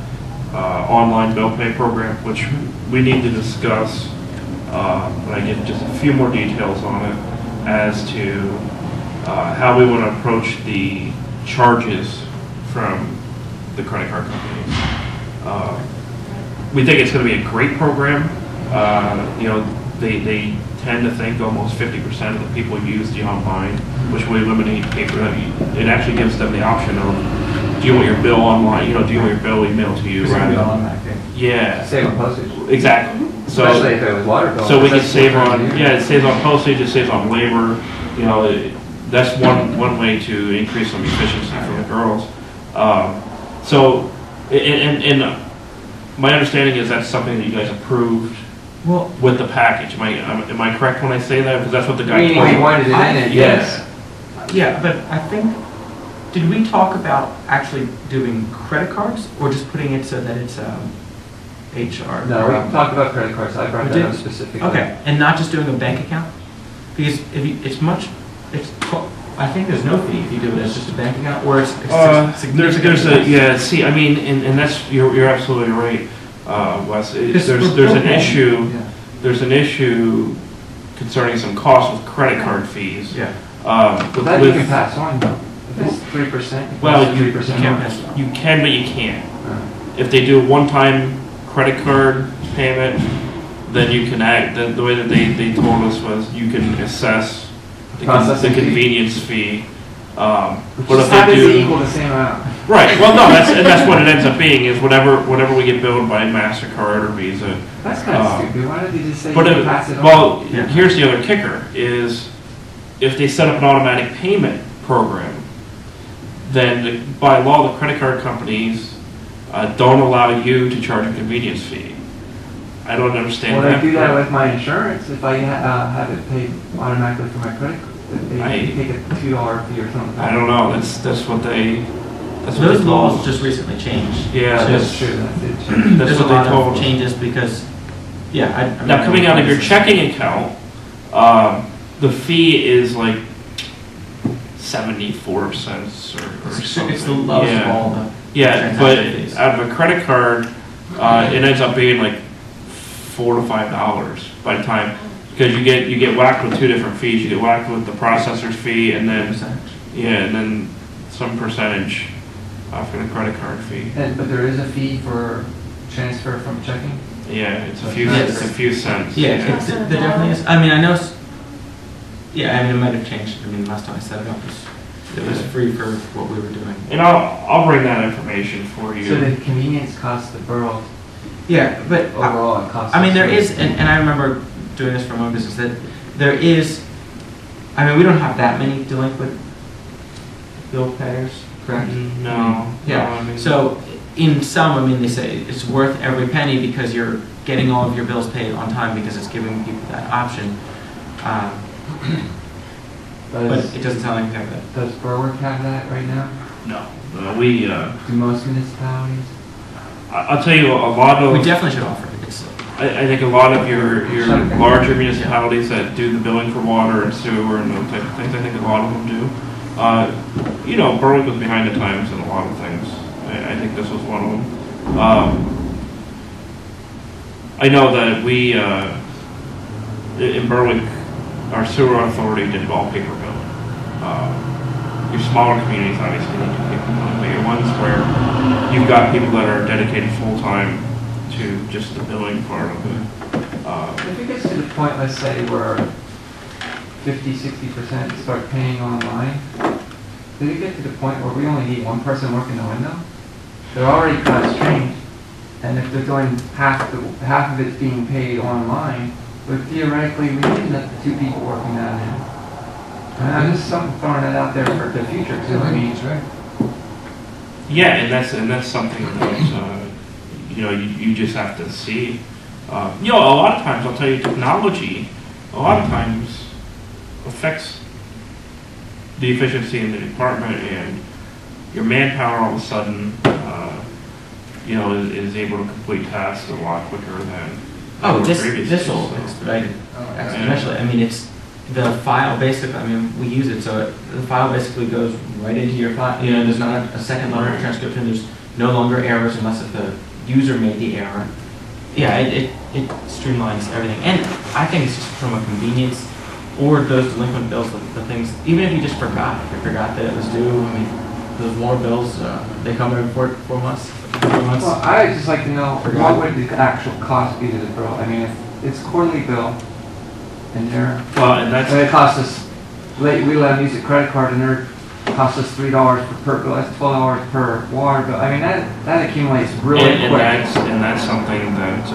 online bill pay program, which we need to discuss, but I get just a few more details on it as to how we want to approach the charges from the credit card companies. We think it's going to be a great program. They tend to think almost 50% of the people use the online, which will eliminate paper. It actually gives them the option of, do you want your bill online? Do you want your bill emailed to you? Rather than automatic thing. Yeah. Save on postage. Exactly. Especially if it was water bill. So we can save on, it saves on postage, it saves on labor. That's one way to increase some efficiency for the girls. My understanding is that's something that you guys approved with the package. Am I correct when I say that? Because that's what the guy told me. We wanted it in it, yes. Yeah, but I think, did we talk about actually doing credit cards or just putting it so that it's HR? No, we talked about credit cards. I brought that up specifically. Okay, and not just doing a bank account? Because I think there's no fee if you do it as just a bank account, or it's significant. And that's, you're absolutely right, Wes. There's an issue. Yeah. There's an issue concerning some costs with credit card fees. Yeah. But that you can pass on, though. If it's 3%. Well, you 3% can, but you can't. If they do a one-time credit card payment, then you can the way that they told us was you can assess the convenience fee. But if they do equal the same amount. right, well, no, that's what it ends up being is whatever we get billed by MasterCard or Visa. That's kind of stupid. Why don't they just say you But can pass it on? well, here's the other kicker: is if they set up an automatic payment program, then by law the credit card companies don't allow you to charge a convenience fee. I don't understand Well, that. they do that with my insurance. If I have it paid automatically for my credit card, they take a $2 fee or something. I don't know. That's what they. That's what Those they told laws us. just recently changed. Yeah, So That's true. That's it. That's There's a what lot they told of us. changes because, yeah. Now coming out of your checking account, the fee is like 74 cents or something. It's the lowest of all the. Yeah, but transaction fees. out of a credit card, it ends up being like $4 to $5 by the time, because you get whacked with 2 different fees. You get whacked with the processor's fee and then some percentage for the credit card fee. But there is a fee for transfer from checking? Yeah, it's a Yes. few cents. Yeah, there definitely is. I mean, I know, Yeah, I mean, it might have changed. I mean, last time I set it up, it was free for what we were doing. And I'll bring that information for you. So the convenience costs the borough Yeah, but overall, it costs. I mean, us there is, something. and I remember doing this for my own business, that there is, I mean, we don't have that many delinquent bill payers, correct? No. I mean, yeah, no, I mean- so in some, I mean, they say it's worth every penny because you're getting all of your bills paid on time because it's giving people that option. But Does, it doesn't sound like we have that. does Berwick have that right now? No. We, Do most municipalities? I'll tell you, a lot of. We definitely should offer it. It's, I think a lot of your larger municipalities that do the billing for water and sewer and those type of things, I think a lot of them do. You know, Berwick was behind the times in a lot of things. I think this was one of them. I know that we, in Berwick, our sewer authority did all paper billing. Your smaller communities obviously need to paper billing, but your ones where you've got people that are dedicated full-time to just the billing part of it. If it gets to the point, let's say, where 50-60% start paying online, did it get to the point where we only need one person working the window? They're already constrained, and if they're doing half of it's being paid online, but theoretically, we need the two people working down there. And I'm just throwing it out there for the future too. I mean, That's right. Yeah, and that's something that you know you just have to see. You know, a lot of times I'll tell you, technology a lot of times affects the efficiency in the department, and your manpower all of a sudden, you know, is able to complete tasks a lot quicker than previously. this will So- expedite it Oh, exponentially. I mean, it's the file basically. I mean, we use it so the file basically goes right into your file. You know, there's not a second level of transcription. There's no longer errors unless if the user made the error. Yeah, it streamlines everything, and I think it's just from a convenience or those delinquent bills, the things. Even if you just forgot, if you forgot that it was due. I mean, those more bills they come every 4 months. 4 months. well, I'd just like to know what would the actual cost be to the borough? I mean, if it's quarterly bill, and they're, Well, and that's and it costs us, we let them use a credit card, and they're costs us $3 per bill. That's $12 per water bill. I mean, that accumulates really and quick. that's something that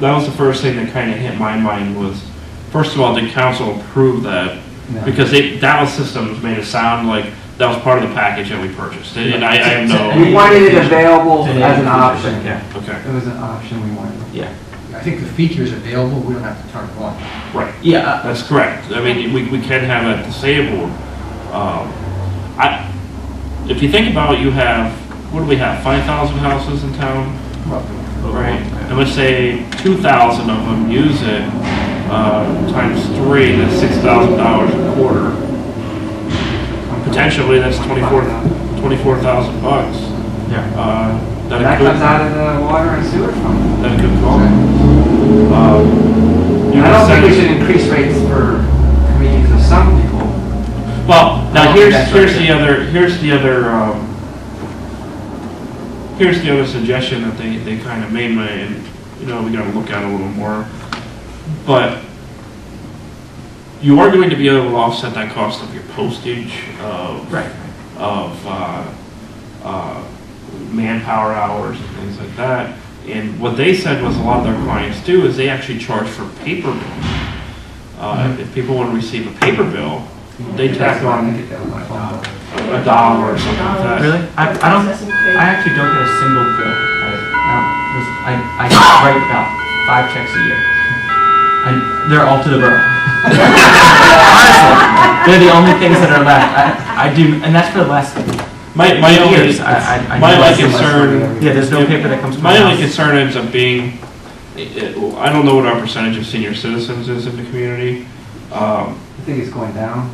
that was the first thing that kind of hit my mind was, first of all, did council approve that? No. Because Dallas Systems made it sound like that was part of the package that we purchased, and I have no. We wanted it available Today, as an option. Yeah. Okay, It was an option we wanted. Yeah. I think the feature is available, we don't have to turn it on. right. Yeah. That's correct. I mean, we can have that disabled. If you think about it, you have, what do we have, 5,000 houses in town? Right. And let's say 2,000 of them use it, times 3, that's $6,000 a quarter. Potentially, that's 24,000 bucks. Yeah. And that comes out of the water and sewer fund. That could go. I don't think we should increase rates for convenience of some people. Well, now Oh, here's that's the other suggestion that they kind of made, and you know, we got to look at it a little more. But you are going to be able to offset that cost of your postage, of Right. manpower hours and things like that. And what they said was a lot of their clients do is they actually charge for paper bills. If people want to receive a paper bill, they tack on $1 or something like that. Really? I don't. I actually don't get a single bill. I write about 5 checks a year. And they're all to the borough. Honestly, they're the only things that are left. I do, and that's for the last My only years. I my do only less and less concern. money. Yeah, there's no paper that comes to My my only house. concern ends up being, I don't know what our percentage of senior citizens is in the community, I think it's going down.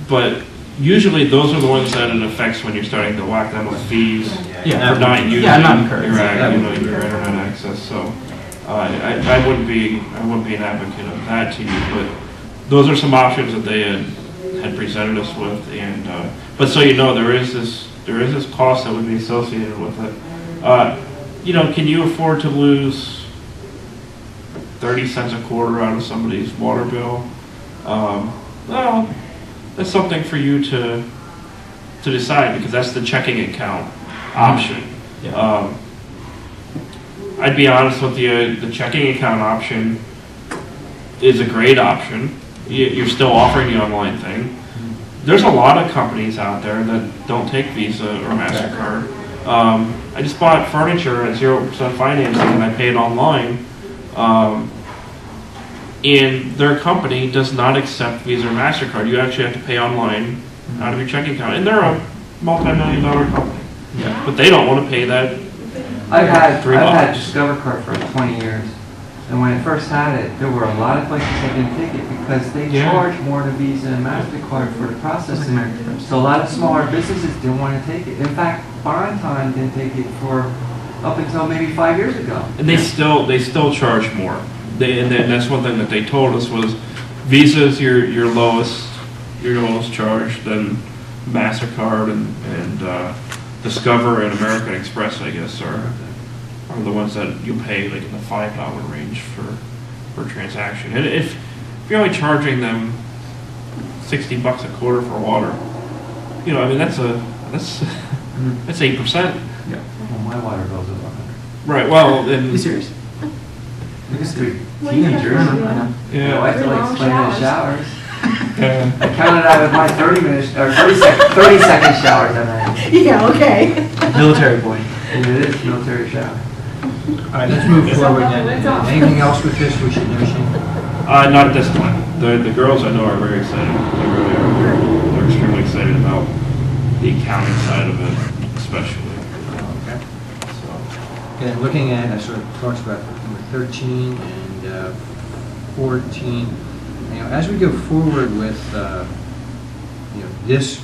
but usually those are the ones that it affects when you're starting to whack them with fees Yeah. for not using Yeah, I'm not encouraged. your, That you would know, be your great. internet access. So I wouldn't be an advocate of that to you, but those are some options that they had presented us with, and but so you know, there is this cost that would be associated with it. You know, can you afford to lose 30 cents a quarter out of somebody's water bill. Well, that's something for you to decide, because that's the checking account option. Yeah. I'd be honest with you, the checking account option is a great option. You're still offering the online thing. There's a lot of companies out there that don't take Visa or MasterCard. I just bought furniture at 0% financing and I paid online. And their company does not accept Visa or MasterCard. You actually have to pay online out of your checking account. And they're a multi-million-dollar company. Yeah. But they don't want to pay that. I've had $3. Discover Card for 20 years, and when I first had it, there were a lot of places that didn't take it because they Yeah. charge more to Visa and MasterCard for the processing. So a lot of smaller businesses didn't want to take it. In fact, Time didn't take it for up until maybe 5 years ago. And they still charge more. And that's one thing that they told us was Visa is your lowest charge, then MasterCard and Discover and American Express, I guess, are the ones that you pay like in the $5 range for a transaction. And if you're only charging them $60 a quarter for water, I mean that's 8%. Yeah. Well, my water bill's over 100. Right. Well, then Be serious. Because they're Well, you have teenagers. to- I yeah. have to like Long explain the showers. showers. I counted out with my 30 second showers at night. Yeah, okay. Military boy. And it is military shower. All right, let's move forward then. Anything else with this we should mention? Not at this point. The girls I know are very excited. They really are. They're extremely excited about the accounting side of it, especially. Okay. So, And looking at, I sort of talked about number 13 and 14. As we go forward with, this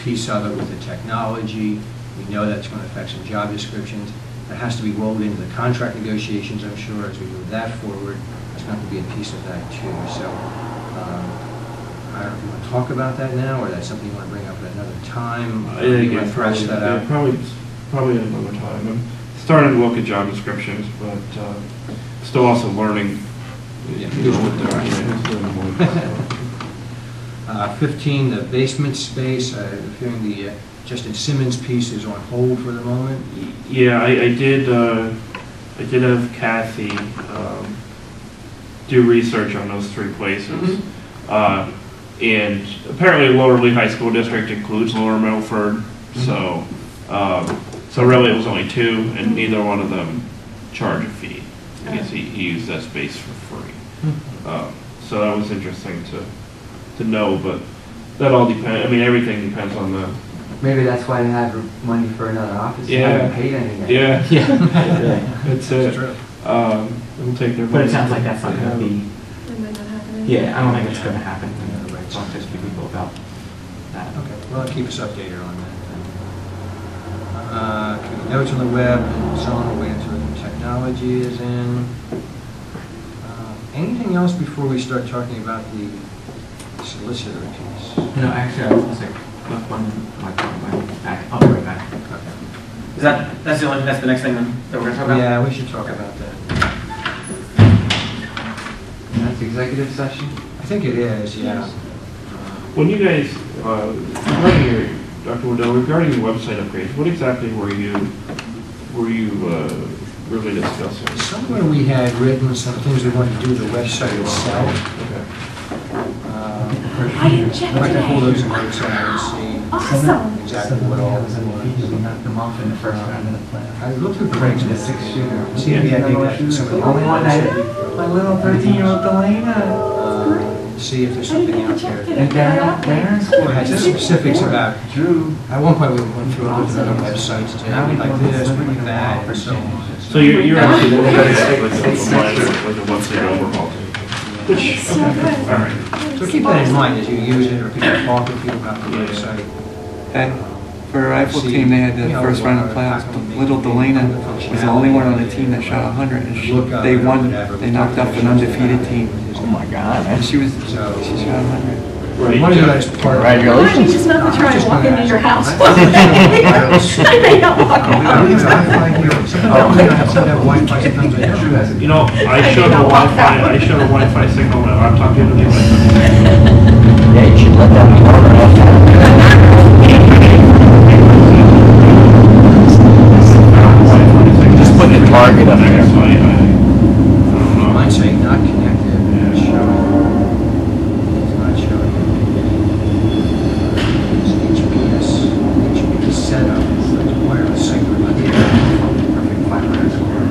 piece of it with the technology, we know that's going to affect some job descriptions. That has to be rolled into the contract negotiations, I'm sure, as we move that forward. There's going to have to be a piece of that too. So, I don't know if you want to talk about that now, or that's something you want to bring up at another time. You want to thresh that out? probably at another time. I'm starting to look at job descriptions, but still also learning. Yeah. What they're, who's doing what, so. 15, the basement space. I have a feeling the Justin Simmons piece is on hold for the moment. Yeah, I did have Kathy do research on those three places. And apparently Lower Lee High School District includes Lower Milford, so really it was only two, and neither one of them charge a fee. I guess he used that space for free. So that was interesting to know, but that all depends, I mean, everything depends on the. Maybe that's why they have money for another office. They Yeah. haven't paid anything. Yeah. Yeah. That's it. True. It'll take their. But it sounds like that's not gonna be, It might not happen. yeah, I don't think it's gonna happen. Talk to a few people about that. Okay, well, keep us updated on that. Notes on the web and so on, we'll wait until the technology is in. Anything else before we start talking about the solicitor piece? Actually, I was gonna say, left one, my back, I'll be right back. Okay. Is that's the next thing that we're gonna talk about? Yeah, we should talk about that. That's executive session? I think it is, yeah. When you guys, regarding your, Dr. Waddell, regarding your website upgrades, what exactly were you really discussing? Somewhere we had written some things we wanted to do with the website itself. Okay. I didn't check I'd like to pull today. those notes out and see Awesome. exactly what all it was. knocked them off in the first round of the playoffs. I looked through Craig's The list. six-shooter. See if he had maybe some of the Only one night, my little 13-year-old Delana. See if there's something out there. And Darren It scored. had specifics about, Drew. at one point we went through all the other websites too, we like this, we like that, and so on. So you're actually looking at like a website overhaul. Which, So okay, good. all right. So keep that in mind as you use it, or people talk to people about the website. And for our rifle team, they had the first round of playoffs. Little Delana was the only one on the team that shot 100, and they won. They knocked off an undefeated team. Oh my God, And she shot 100. Right. One of you guys part of. Why don't you just not to try and walk into your house? I may not walk in. You know, I showed the Wi-Fi signal that I'm talking to you. Yeah, you should let that be just put the target up there. So I don't know. Mine's saying not connected, it's showing. It's not showing. It's HPS setup, it's wireless signal, but perfect fiber.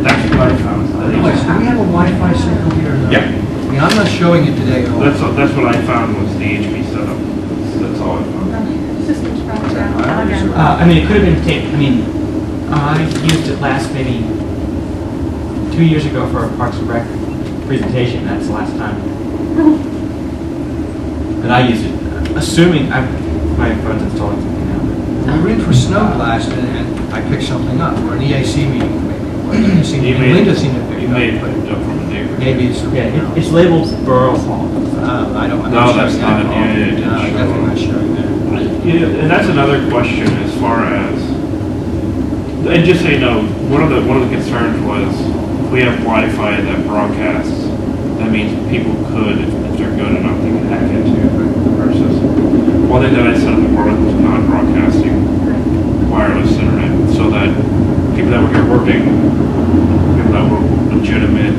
That's what I found. Do we have a Wi-Fi signal here? or not? Yeah. Yeah, I'm not showing it today at all. That's what I found was the HP setup. That's all I found. Systems probably down. I mean, it could have been taken, I mean, I used it last maybe 2 years ago for a Parks and Rec presentation. That's the last time that I used it. Assuming, my phone's installed something now. We were in for snow blast and I picked something up, or an EAC meeting maybe. it was. It seemed- You made Linda seemed to pick You it may up, put it up from a neighbor. but maybe it's. Yeah, it's labeled Borough Hall. I don't. I'm No, not that's showing that not- at all. yeah, it didn't No, show. definitely not showing that. Yeah, and that's another question as far as, and just so you know, one of the concerns was if we have Wi-Fi that broadcasts, that means people could, if they're good enough, they can hack into our system. One thing that I set up before was non-broadcasting wireless internet, so that people that were here working, people that were legitimate,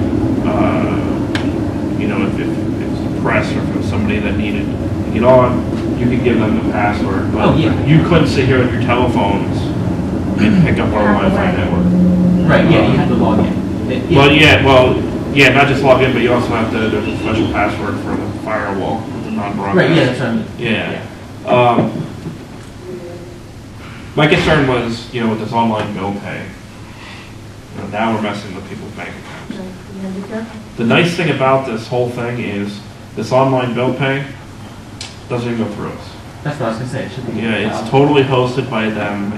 you know, if it's the press or if it was somebody that needed to get on, you could give them the password, but Oh, yeah. you couldn't sit here with your telephones and pick up our Wi-Fi network. Right, yeah, you have to log in. Well, not just log in, but you also have to, there's a special password for the firewall, the non-broadcast. Right, yeah, that's what I mean. Yeah. My concern was, you know, with this online bill pay, you know, now we're messing with people's bank accounts. The nice thing about this whole thing is this online bill pay doesn't even go through us. That's what I was gonna say, it should be. Yeah, it's totally hosted by them.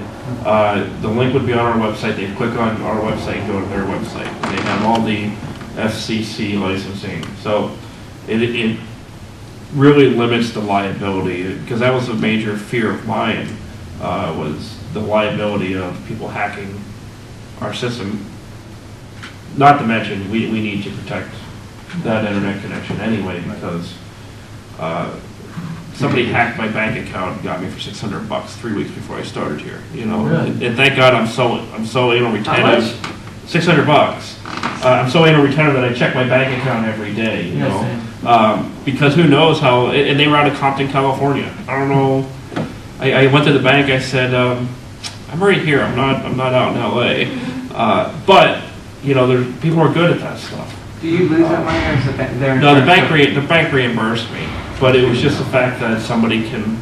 The link would be on our website. They click on our website and go to their website. And they have all the FCC licensing. So it really limits the liability, because that was a major fear of mine, was the liability of people hacking our system. Not to mention, we need to protect that internet connection anyway, because somebody hacked my bank account and got me for $600 3 weeks before I started here. You know, Really? and thank God I'm so anal retentive. How much? $600. I'm so anal retentive that I check my bank account every day. You Yeah, know, because who knows how? And they were out of Compton, California. I don't know. I went to the bank. I said, I'm right here. I'm not out in LA. But you know, people are good at that stuff. Do you lose that money, or is it their No, the insurance? bank reimbursed me, but it was just the fact that somebody can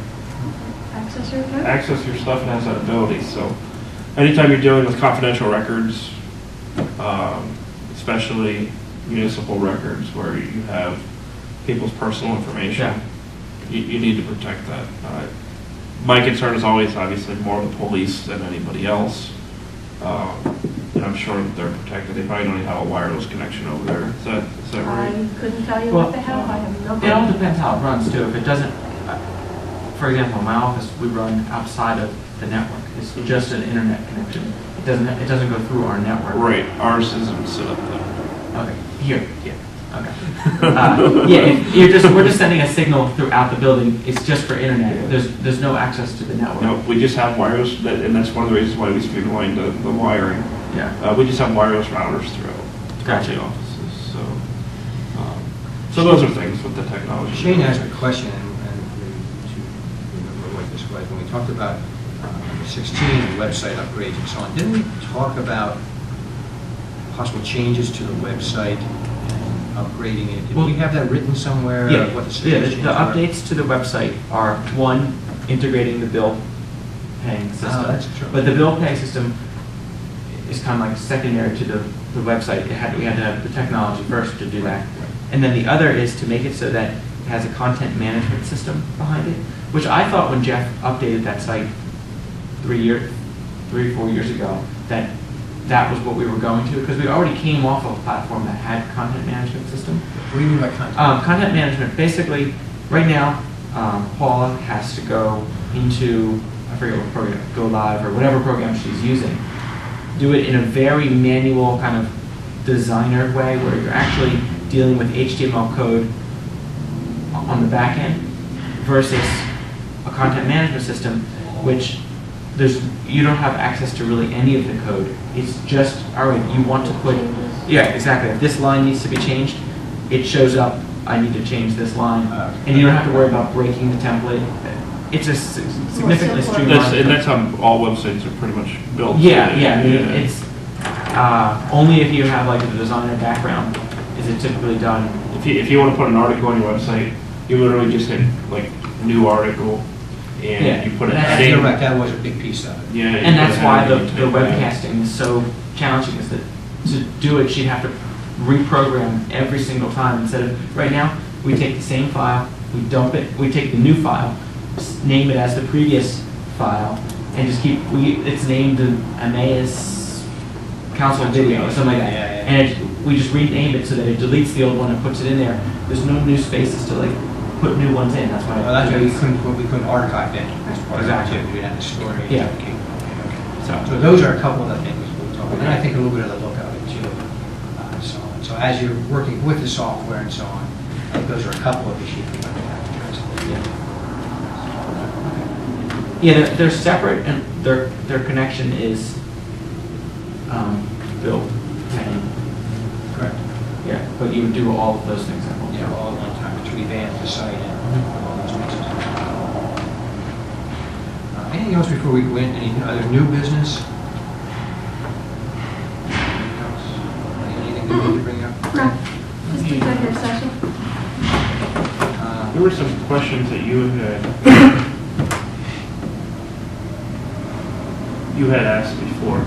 Access your account? access your stuff and has that ability. So, anytime you're dealing with confidential records, especially municipal records where you have people's personal information, you need to protect that. My concern is always obviously more the police than anybody else. And I'm sure that they're protected. They probably don't even have a wireless connection over there. Is that right? I couldn't tell you Well, what they have, I have no It all clue. depends how it runs too. If it doesn't, for example, in my office, we run outside of the network. It's just an internet connection. It doesn't go through our network. Right. Ours isn't set up there. Okay, here, yeah, okay. We're just sending a signal throughout the building. It's just for internet. There's no access to the network. No, we just have wireless, and that's one of the reasons why we streamlined the wiring. Yeah. We just have wireless routers throughout Gotcha. the offices. So those are things with the technology. Shane asked a question, and maybe to remember what this was, when we talked about number 16, the website upgrades and so on, didn't we talk about possible changes to the website and upgrading it? Did we have that written somewhere? Yeah, What the yeah, suggestions the were? updates to the website are, one, integrating the bill paying system. Oh, that's true. But the bill pay system is kind of like secondary to the website. We had to have the technology first to do that. And then the other is to make it so that it has a content management system behind it, which I thought when Jeff updated that site 3 or 4 years ago, that was what we were going to, because we already came off of a platform that had content management system. What do you mean by content? Content management, basically, right now, Paula has to go into, I forget what program, Go Live or whatever program she's using, do it in a very manual kind of designer way where you're actually dealing with HTML code on the back end versus a content management system, which you don't have access to really any of the code. It's just, all right, you want to put, yeah, exactly. If this line needs to be changed, it shows up, I need to change this line. And you don't have to worry about breaking the template. It's a significantly streamlined. And that's how all websites are pretty much built. Yeah, yeah. I mean, it's only if you have like a designer background is it typically done. If you want to put an article on your website, you literally just hit like new article and you put a heading. Correct, that was a big piece of it. Yeah, And that's why the webcasting is so challenging, is that to do it, she'd have to reprogram every single time instead of, right now, we take the same file, we dump it, we take the new file, name it as the previous file, and just keep, it's named the Emmaus Council Video or something like that. Yeah. And we just rename it so that it deletes the old one and puts it in there. There's no new spaces to like put new ones in, that's why. Well, that's why we couldn't archive that as part of it, Exactly. too. We didn't have the storage. Yeah. Okay. So, So those are a couple of the things we'll talk about, and I think a little bit of the look of it too. So as you're working with the software and so on, I think those are a couple of issues we might have to address. yeah, they're separate and their connection is built. And, Correct. yeah, but you would do all of those things at once. Yeah, all at one time, to revamp the site and all those pieces. Anything else before we go in? Any other new business? Anything else? Anything you need to bring up? No, just executive session. There were some questions that you had asked before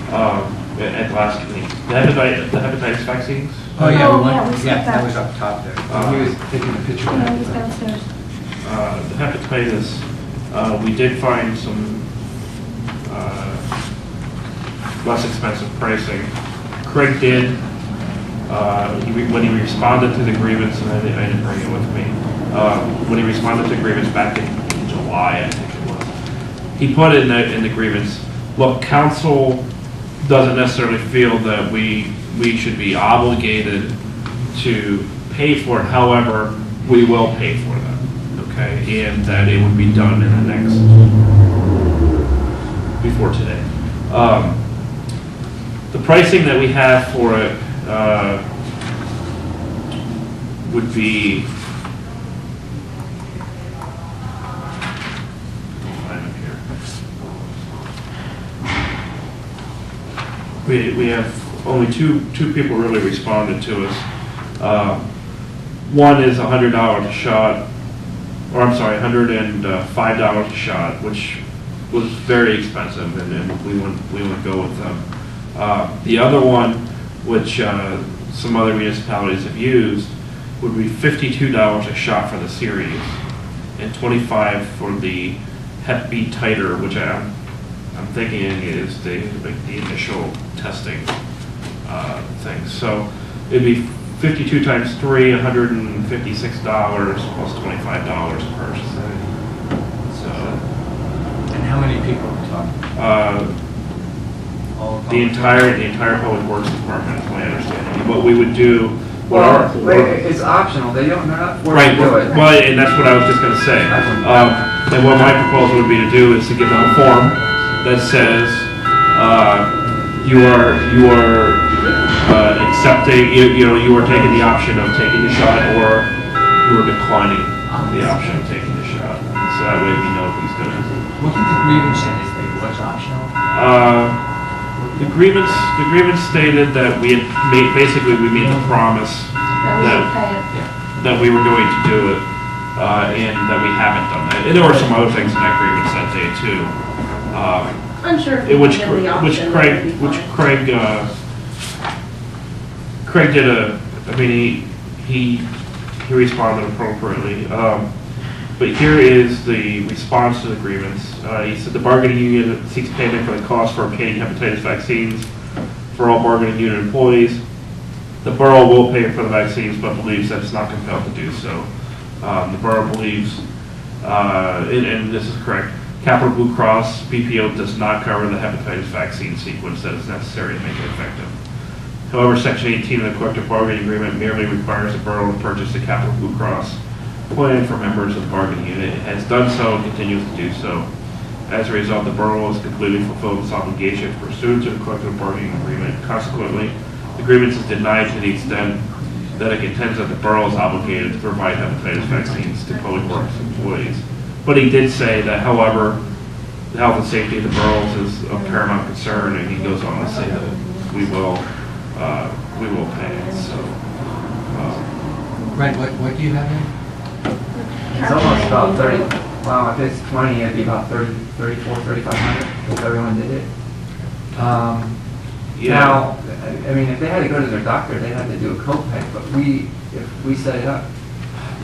at the last meeting. The hepatitis vaccines. Oh, yeah, Oh, we yeah, we went, skipped yeah, that that. was up top there. He was taking a picture of Yeah, he's that. downstairs. The hepatitis, we did find some less expensive pricing. Craig did, when he responded to the grievance, and I didn't bring it with me, when he responded to the grievance back in July, I think it was, he put in the grievance, look, council doesn't necessarily feel that we should be obligated to pay for it, however, we will pay for them, okay? And that it would be done in the next, before today. The pricing that we have for it would be, find it here. We have only two people really responded to us. One is $100 a shot, or I'm sorry, $105 a shot, which was very expensive, and we wouldn't go with them. The other one, which some other municipalities have used, would be $52 a shot for the series, and $25 for the Hep B titer, which I'm thinking is the initial testing thing. So it'd be 52 times 3, $156 plus $25 per set. So And how many people are we talking? All the entire public works department, is my understanding. What we would do, Well, it's optional, they're not forced right? to do it. Well, and that's what I was just going to say. And what my proposal would be to do is to give them a form that says you are accepting, you are taking the option of taking the shot, or you are declining the option of taking the shot. So that way we know who's going to. What did the grievance say? It was optional? The grievance stated that we had we made the promise that we were going to do it, and that we haven't done that. And there were some other things in that grievance that day too. Unsure if Which we the option, that would be fine. Craig did he responded appropriately. But here is the response to the grievance. He said the bargaining union seeks payment for the cost for obtaining hepatitis vaccines for all bargaining unit employees. The borough will pay for the vaccines, but believes that it's not compelled to do so. The borough believes and this is correct, Capital Blue Cross BPO does not cover the hepatitis vaccine sequence that is necessary to make it effective. However, Section 18 of the collective bargaining agreement merely requires the borough to purchase a Capital Blue Cross plan for members of the bargaining unit. It has done so and continues to do so. As a result, the borough has completely fulfilled its obligation pursuant to the collective bargaining agreement. Consequently, the agreement is denied to the extent that it contends that the borough is obligated to provide hepatitis vaccines to public works employees. But he did say that, however, the health and safety of the boroughs is of paramount concern, and he goes on to say that we will pay it. So, Brent, what do you have in? It's almost about 30, wow, if it's 20, it'd be about 3,500 if everyone did it. Now, I mean, if they had to go to their doctor, they'd have to do a copay, but if we set it up.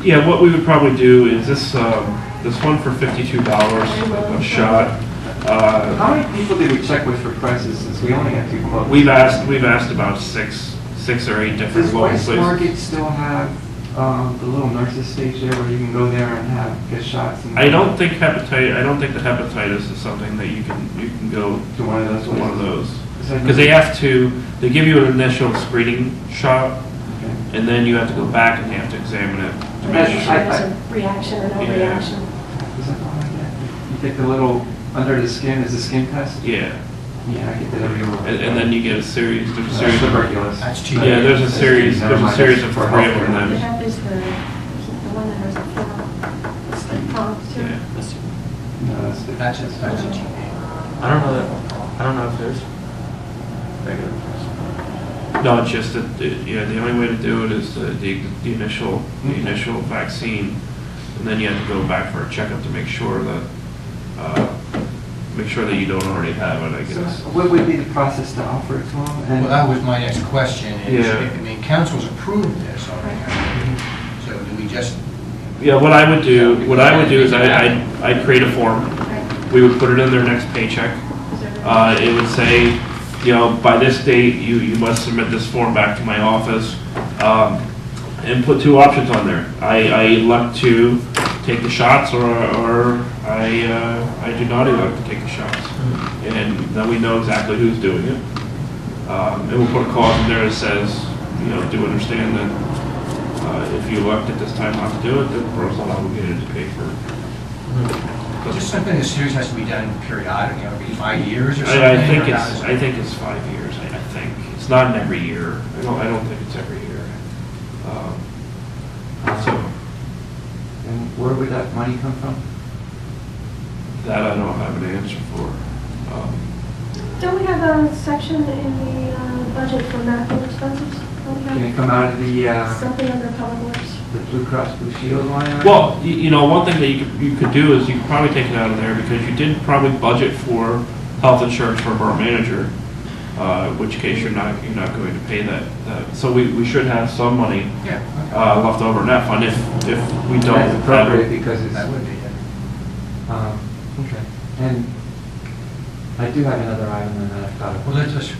yeah, what we would probably do is this one for $52 a shot. How many people did we check with for prices, since we only got 2 quotes? We've asked about six or eight different Does local West places. Market still have the little nurses stage there where you can go there and get shots? And I don't think that hepatitis is something that you can go to one of those. to one of those. Because Because they give you an initial screening shot, Okay. and then you have to go back and they have to examine it. to make That's- Make sure. sure there's a reaction or no Yeah. reaction. Is that all I get? You get the little under the skin as a skin test? Yeah, Yeah, I get that every year. and then you get there's a series That's of, tuberculosis. That's cheap. yeah, there's a series of For three of healthcare. them. The hep is the one that has the four, it's the pumps too. Yeah. No, that's the- That's a cheap. I don't know if there's regular price. No, it's just that, the only way to do it is the initial vaccine, and then you have to go back for a checkup to make sure that you don't already have it, I So guess. what would be the process to offer it to them? Well, that was my next question, is, Yeah. I mean, council's approved this already, so do we just? Yeah, what I would do is I'd create a form. We would put it in their next paycheck. It would say, by this date, you must submit this form back to my office, and put 2 options on there. I elect to take the shots, or I do not elect to take the shots. And then we know exactly who's doing it. And we'll put a clause in there that says, do understand that if you elect at this time not to do it, the borough's not obligated to pay for it. Just something as serious has to be done periodically, every 5 years or something? I or think how does it- I think it's 5 years. I think it's not in every year. I don't think it's every year. So And where would that money come from? that I don't have an answer for. Don't we have a section in the budget for medical expenses? Don't we Can have it come out of the something under public works? Blue Cross Blue Shield line? item? Well, one thing that you could do is you could probably take it out of there because you did probably budget for health insurance for a borough manager, in which case you're not going to pay that. So we should have some money Yeah, left over in that fund if we don't. That's appropriate because it's. that would be it. Okay. And I do have another item and then I've got Well, let's just,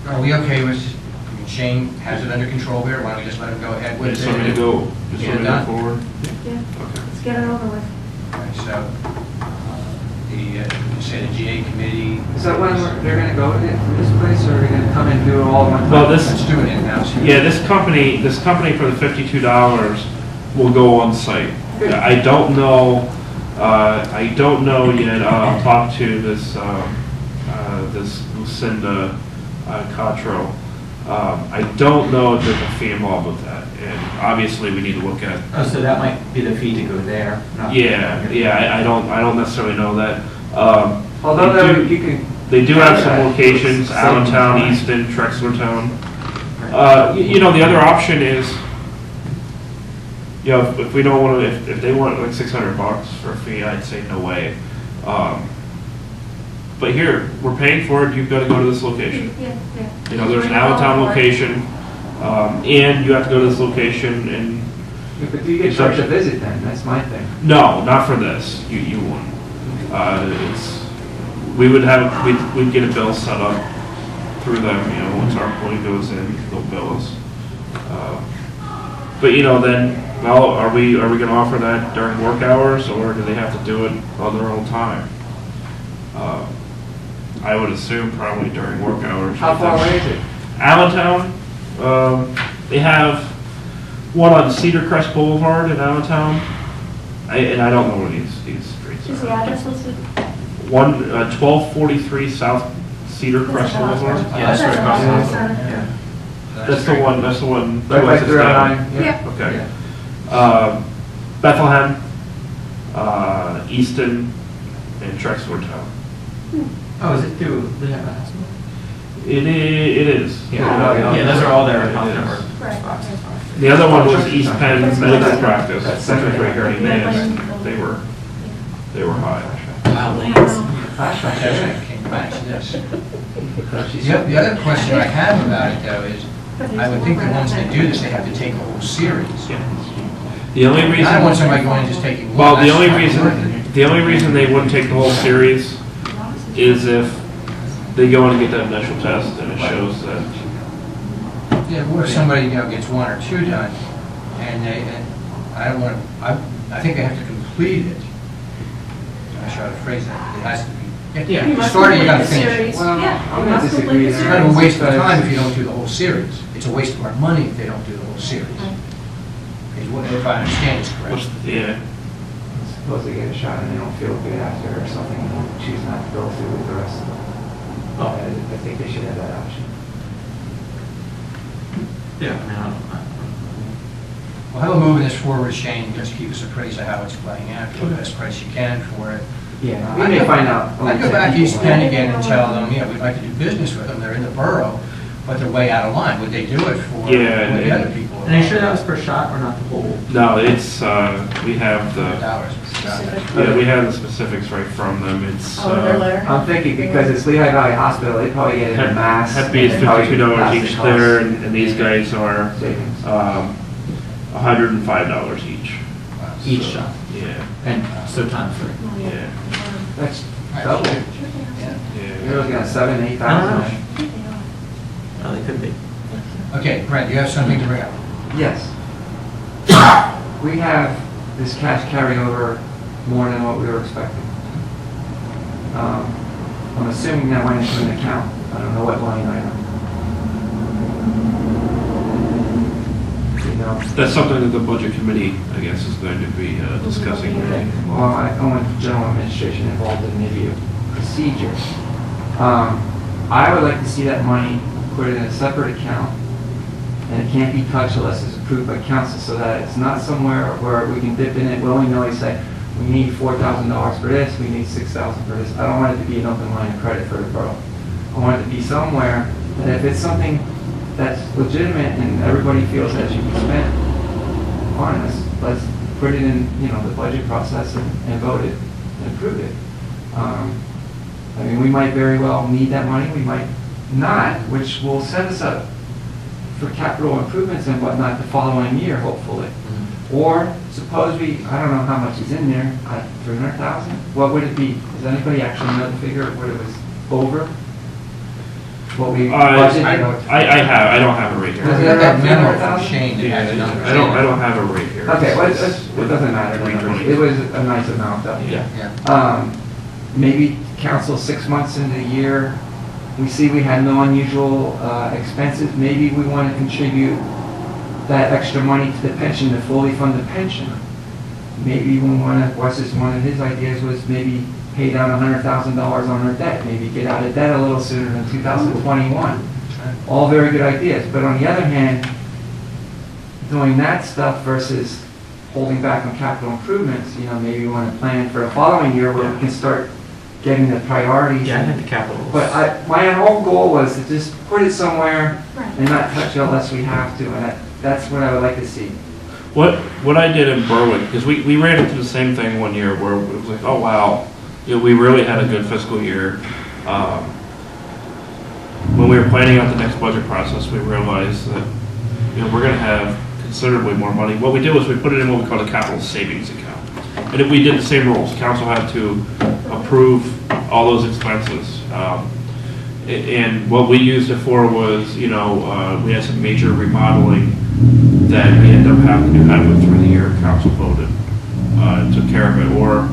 are we okay with, I mean, Shane has it under control here, why don't we just let him go ahead with it? Just want me to go Get it done. forward? Yeah, Okay. let's get it over with. Okay, so, you say the GA committee. Is that when they're gonna go to this place, or are they gonna come and do it all at one time? Well, Let's do it in-house. Yeah, this company for the $52 will go on site. I don't know yet. I'll talk to this Lucinda Cottrell. I don't know if there's a fee involved with that, and obviously we need to look at. Oh, so that might be the fee to go there? not- I don't necessarily know that. Although They do- you can. They do have some locations, Same Allentown, time. Easton, Trexlertown. The other option is, if we don't want to, if they want like $600 for a fee, I'd say no way. But here, we're paying for it, you've got to go to this location. Yeah. There's an Allentown location, and you have to go to this location and, But do you get charged a visit then? That's my thing. no, not for this, you won't. We'd get a bill set up through them, once our employee goes in, they'll bill us. But then, Well, are we gonna offer that during work hours, or do they have to do it on their own time? I would assume probably during work hours. How far away is it? Allentown, they have one on Cedar Crest Boulevard in Allentown. And I don't know where these streets Is the are. address listed? 1243 South Cedar Crest Boulevard. Yeah, that's right across the hospital. Yeah. That's the one. Right by 309? Yeah. Okay. Bethlehem, Easton, and Trexler Town. Oh, is it through the hospital? It is. Yeah, those are all their It health is. network Right. spots. The other one was East Penn Medical Practice. That's That's central right here in Yeah. Emmaus. They were high. Wow. Came back to this. The other question I have about it though is, I would think the ones that do this, they have to take a whole series. The only reason. I don't want somebody going and just taking one. Well, That's not working. the only reason they wouldn't take the whole series is if they go in and get that initial test and it shows that. Yeah, what if somebody, gets one or two done, and I don't want to, I think they have to complete it. I'm not sure how to phrase that, it has to be, Yeah. you start it, you gotta finish it. Series. Well, Yeah, I'm you gonna must disagree complete the there. It's kind of a series. waste of time if you don't do the whole series. It's a waste of our money if they don't do the whole series. If I understand this correctly. Yeah. Suppose they get a shot and they don't feel good after or something, and choose not to go through with the rest of it. I think they should have that option. Yeah, I mean, I don't know. Well, how about moving this forward, Shane, just keep us appraised of how it's playing out, get the best price you can for it. Yeah, we may find out. I'd go back East Penn again and tell them, we'd like to do business with them, they're in the borough, but they're way out of line. Would they do it for Yeah, the other people? And are you sure that was per shot or not the whole? No, it's, we have the, Dollars. we have the specifics right from them. It's, Oh, their letter? I'm thinking because it's Lehigh Valley Hospital, they probably get it in mass. Hep B is and probably $52 pass each the clear, cost and these guys are, savings. $105 each. Each shot. Yeah, And so times 3. yeah, That's double. Yeah. You're looking at 7,000 to I don't 8,000. Oh, they could be. Okay, Brent, you have something to bring up? Yes. We have this cash carryover more than what we were expecting. I'm assuming that went into an account. I don't know what line item. You know? that's something that the budget committee, I guess, is going to be discussing. Well, I want general administration involved in maybe a procedure. I would like to see that money put in a separate account, and it can't be touched unless it's approved by council, so that it's not somewhere where we can dip in it willy-nilly, say, we need $4,000 for this, we need $6,000 for this. I don't want it to be an open line of credit for the borough. I want it to be somewhere that if it's something that's legitimate and everybody feels that it should be spent on us, let's put it in, the budget process and vote it and approve it. I mean, we might very well need that money, we might not, which will set us up for capital improvements and whatnot the following year, hopefully. Or suppose I don't know how much is in there, 300,000? What would it be? Does anybody actually know the figure, what it was over? What we budgeted? I don't have it right Does here. he have that memo from Shane that has the numbers? I don't have it right here. Okay, well, it doesn't matter, it was a nice amount though. Yeah. Yeah. Maybe council 6 months into the year, we see we had no unusual expenses, maybe we want to contribute that extra money to the pension to fully fund the pension. Maybe we want to, one of his ideas was maybe pay down $100,000 on our debt, maybe get out of debt a little sooner than 2021. All very good ideas, but on the other hand, doing that stuff versus holding back on capital improvements, maybe we want to plan for the following year where we can start getting the priorities. Yeah, I had the capital. But my whole goal was to just put it somewhere Right. and not touch it unless we have to, and that's what I would like to see. What I did in Berwick, because we ran into the same thing one year where it was like, oh wow, we really had a good fiscal year. When we were planning out the next budget process, we realized that we're going to have considerably more money. What we did was we put it in what we call a capital savings account, and if we did the same rules, council had to approve all those expenses. And what we used it for was, we had some major remodeling that we end up having to do halfway through the year, council voted, took care of it. Or,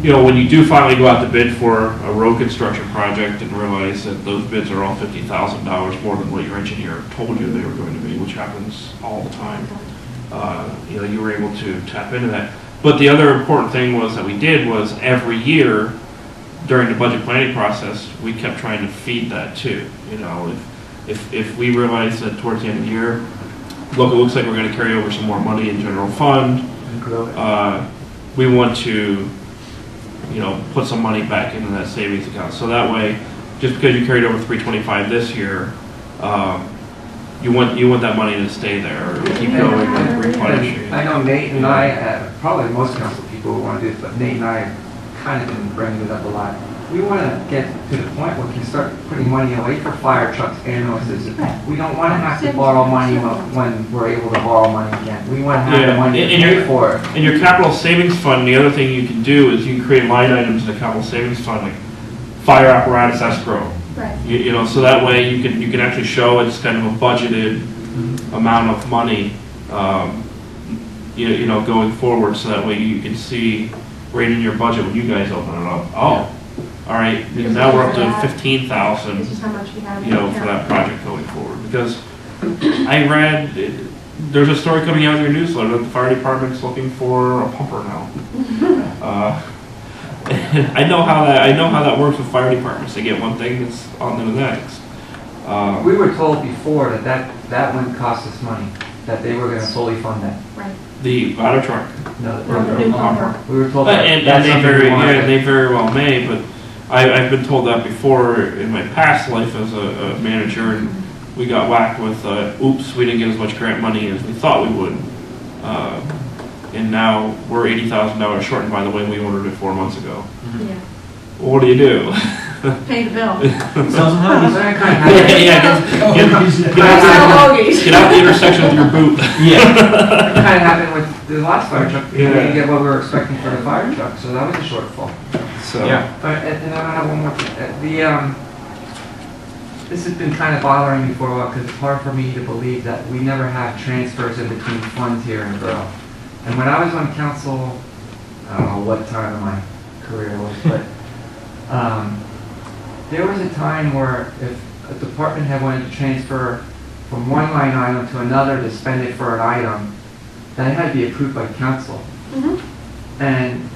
you know, when you do finally go out to bid for a road construction project and realize that those bids are all $50,000 more than what your engineer told you they were going to be, which happens all the time, you know, you were able to tap into that. But the other important thing was that we did was every year during the budget planning process, we kept trying to feed that too. You know, if we realized that towards the end of the year, look, it looks like we're going to carry over some more money in general fund, we want to, you know, put some money back into that savings account. So that way, just because you carried over 325 this year, you want that money to stay there or keep going and replenish it. I know Nate and I, probably most council people want to do this, but Nate and I have kind of been bringing it up a lot. We want to get to the point where we can start putting money away for fire trucks and notices. We don't want to have to borrow money when we're able to borrow money again. We want to have the money to pay for it. In your capital savings fund, the other thing you can do is you can create line items in the capital savings fund, like fire apparatus escrow. Right. You know, so that way you can actually show it's kind of a budgeted amount of money, you know, going forward. So that way you can see right in your budget when you guys open it up. Oh, all right, because now we're up to 15,000. This is how much we have. You know, for that project going forward. Because I read there's a story coming out in your newsletter that the fire department's looking for a pumper now. I know how that works with fire departments. They get one thing that's on to the next. We were told before that wouldn't cost us money, that they were going to fully fund that. Right. The ladder truck. No, The new pumper. we were told that. And that's they something very we wanted. they very well may, but I've been told that before in my past life as a manager, and we got whacked with oops, we didn't get as much grant money as we thought we would. And now we're $80,000 short, and by the way, we ordered it 4 months ago. Yeah. Well, what do you do? Pay the bill. Sell some hoodies. That kind of happened- Get out the intersection with your boot. Yeah. that kind of happened with the last fire truck. We Yeah. didn't get what we were expecting for the fire truck, so that was a shortfall. So, Yeah. and I have one more thing. This has been kind of bothering me for a while because it's hard for me to believe that we never have transfers in between funds here in Borough. And when I was on council, I don't know what time of my career it was, but there was a time where if a department had wanted to transfer from one line item to another to spend it for an item, that had to be approved by council. And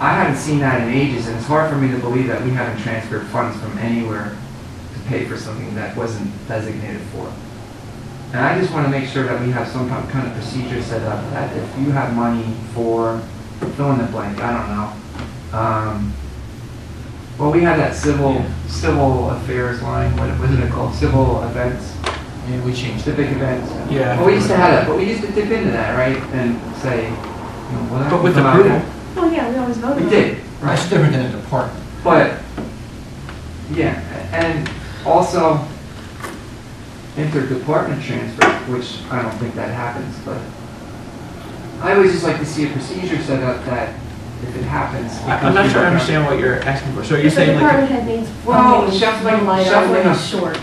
I haven't seen that in ages, and it's hard for me to believe that we haven't transferred funds from anywhere to pay for something that wasn't designated for. And I just want to make sure that we have some kind of procedure set up that if you have money for fill in the blank, I don't know. Well, we had that civil affairs line. What was it called? Civil events. Yeah, we changed The it. big events. Yeah. Well, we used to have that, but we used to dip into that, right? And say, you know, well, that But with can come out approval. there. Oh, yeah, we always voted. We on did. it. That's different than a department. But, yeah, and also interdepartment transfer, which I don't think that happens, but I always just like to see a procedure set up that if it happens. I'm not sure I understand what you're asking for. So you're If the saying department like, head needs Well, funding, shuffling- one line item shuffling is up. short,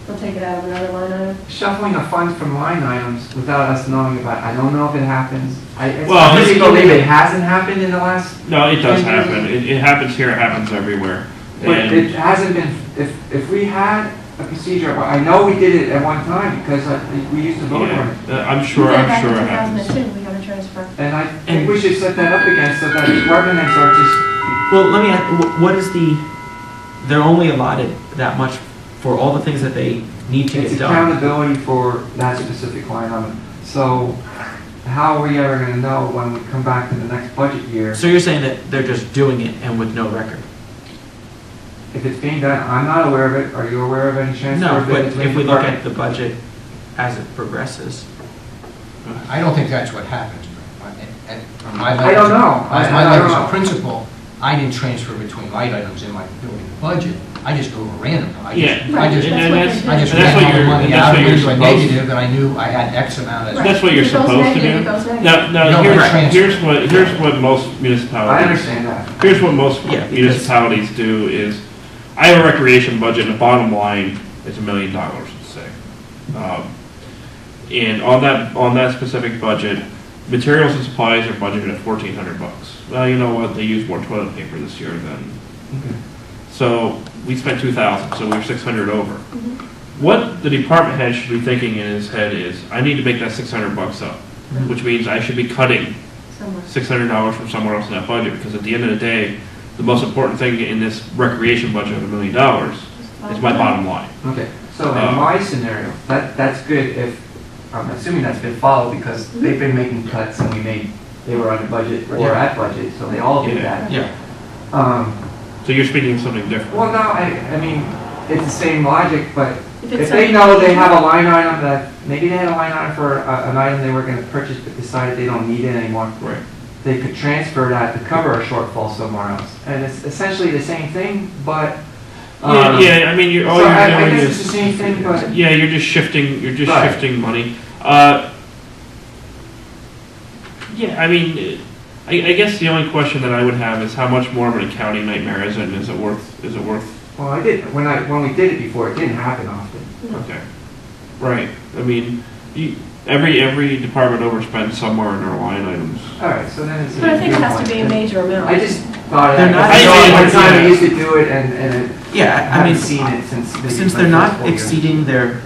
they'll take it out of another line item. Shuffling of funds from line items without us knowing about it, I don't know if it happens. I Well, really it's- believe it hasn't happened in the last, No, it does happen. It happens here. It happens everywhere. but And it hasn't been, if we had a procedure, I know we did it at one time because we used to vote on it. yeah, I'm sure We did it back in it happens. 2002, we got a transfer. And I think we should set that up again so that department heads are just, well, let me ask, what is they're only allotted that much for all the things that they need to it's get done. accountability for that specific line item. So how are we ever gonna know when we come back to the next budget year? So you're saying that they're just doing it and with no record? If it's being done, I'm not aware of it. Are you aware of any transfer? No, of it but between if we look departments? at the budget as it progresses. I don't think that's what happens. From my I don't know. As I my don't level know. as a principal, I didn't transfer between line items in my building budget. I just go over random. I Yeah. just Right, got that's what all the and money that's out what you're into a supposed to. negative, and I knew I had X amount of. That's what you're If it goes supposed to negative, do. it goes negative. Now No, right. here's what most municipalities. I understand that. Here's what most Yeah, because- municipalities do is, I have a recreation budget, and the bottom line is $1 million, let's say. And on that specific budget, materials and supplies are budgeted at $1,400. Well, you know what, they used more toilet paper this year than, so we spent 2,000, so we were 600 over. What the department head should be thinking in his head is, I need to make that $600 up, which means I should be cutting Somewhere. $600 from somewhere else in that budget, because at the end of the day, the most important thing in this recreation budget of $1 million is my bottom line. Okay, so in my scenario, that's good if, I'm assuming that's been followed because they've been making cuts and they were under budget or at budget, so they all did that. Yeah. So you're speaking of something different. Well, no, I mean, it's the same logic, but If if it's they a- know they have a line item that, maybe they had a line item for an item they were gonna purchase but decided they don't need it anymore. Right. They could transfer that to cover a shortfall somewhere else. And it's essentially the same thing, but. Yeah, I mean, all So you're I doing guess it's the is, same thing, but. yeah, you're just shifting Right. shifting money. Yeah, I mean, I guess the only question that I would have is how much more of an accounting nightmare is it, and is it worth, Well, I did, when we did it before, it didn't happen often. okay. Right, I mean, every department overspends somewhere in their line items. All right, so then it's. But I think it has to be a major amount. I just thought, They're not- one time yeah. I used to do it and Yeah, I I mean, haven't seen it since. maybe since my they're not first full year. exceeding their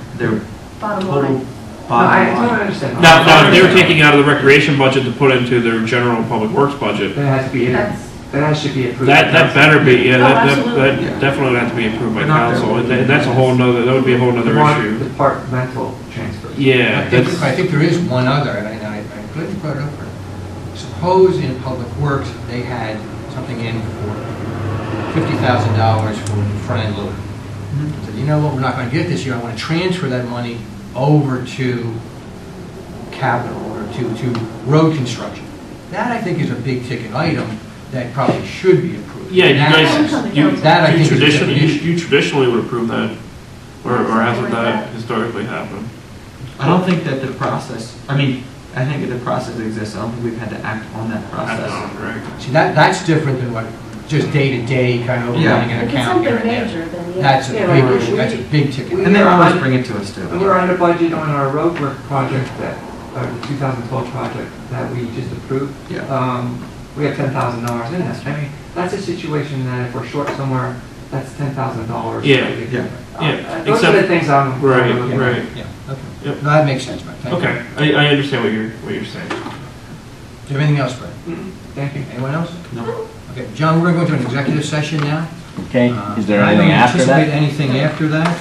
Bottom total line. No, I bottom totally line. understand. Now, if they were taking out of the recreation budget to put into their general public works budget, That has to be, That's- that should be approved. that better be, yeah, Oh, that absolutely. Yeah. definitely would have to be approved by But not council, their- and that's a whole nother, that would be a whole nother More issue. departmental transfers. Yeah, I think that's, there is one other, and I couldn't put it up. Suppose in Public Works, they had something in for $50,000 for the front end loader. Said, you know what, we're not gonna get it this year, I wanna transfer that money over to capital or to road construction. That, I think, is a big ticket item that probably should be approved. yeah, you guys, That, I you think, is a traditionally, different issue. you traditionally would approve that, or hasn't Something like that that. historically happened? I don't think that the process, I mean, I think the process exists. I don't think we've had to act on that process. Right. See, that's different than what, just day-to-day kind of Yeah. running an If it's account here something and there. major, then yeah. That's a Yeah, big well, issue, that's a big ticket. And they always bring it to us too. We were under budget on our roadwork project the 2012 project that we just approved. Yeah. We have $10,000 in this. I mean, that's a situation that if we're short somewhere, that's $10,000. Yeah, yeah. Yeah, Those are the things I'm. Right, looking at. right. Yeah, okay. Yep. No, that makes sense, Brett, thank you. Okay, I understand what you're saying. Do you have anything else, Brett? Thank you. Anyone else? No. Okay, John, we're going to go into an executive session now. Okay, is there I anything don't after anticipate that? anything after that.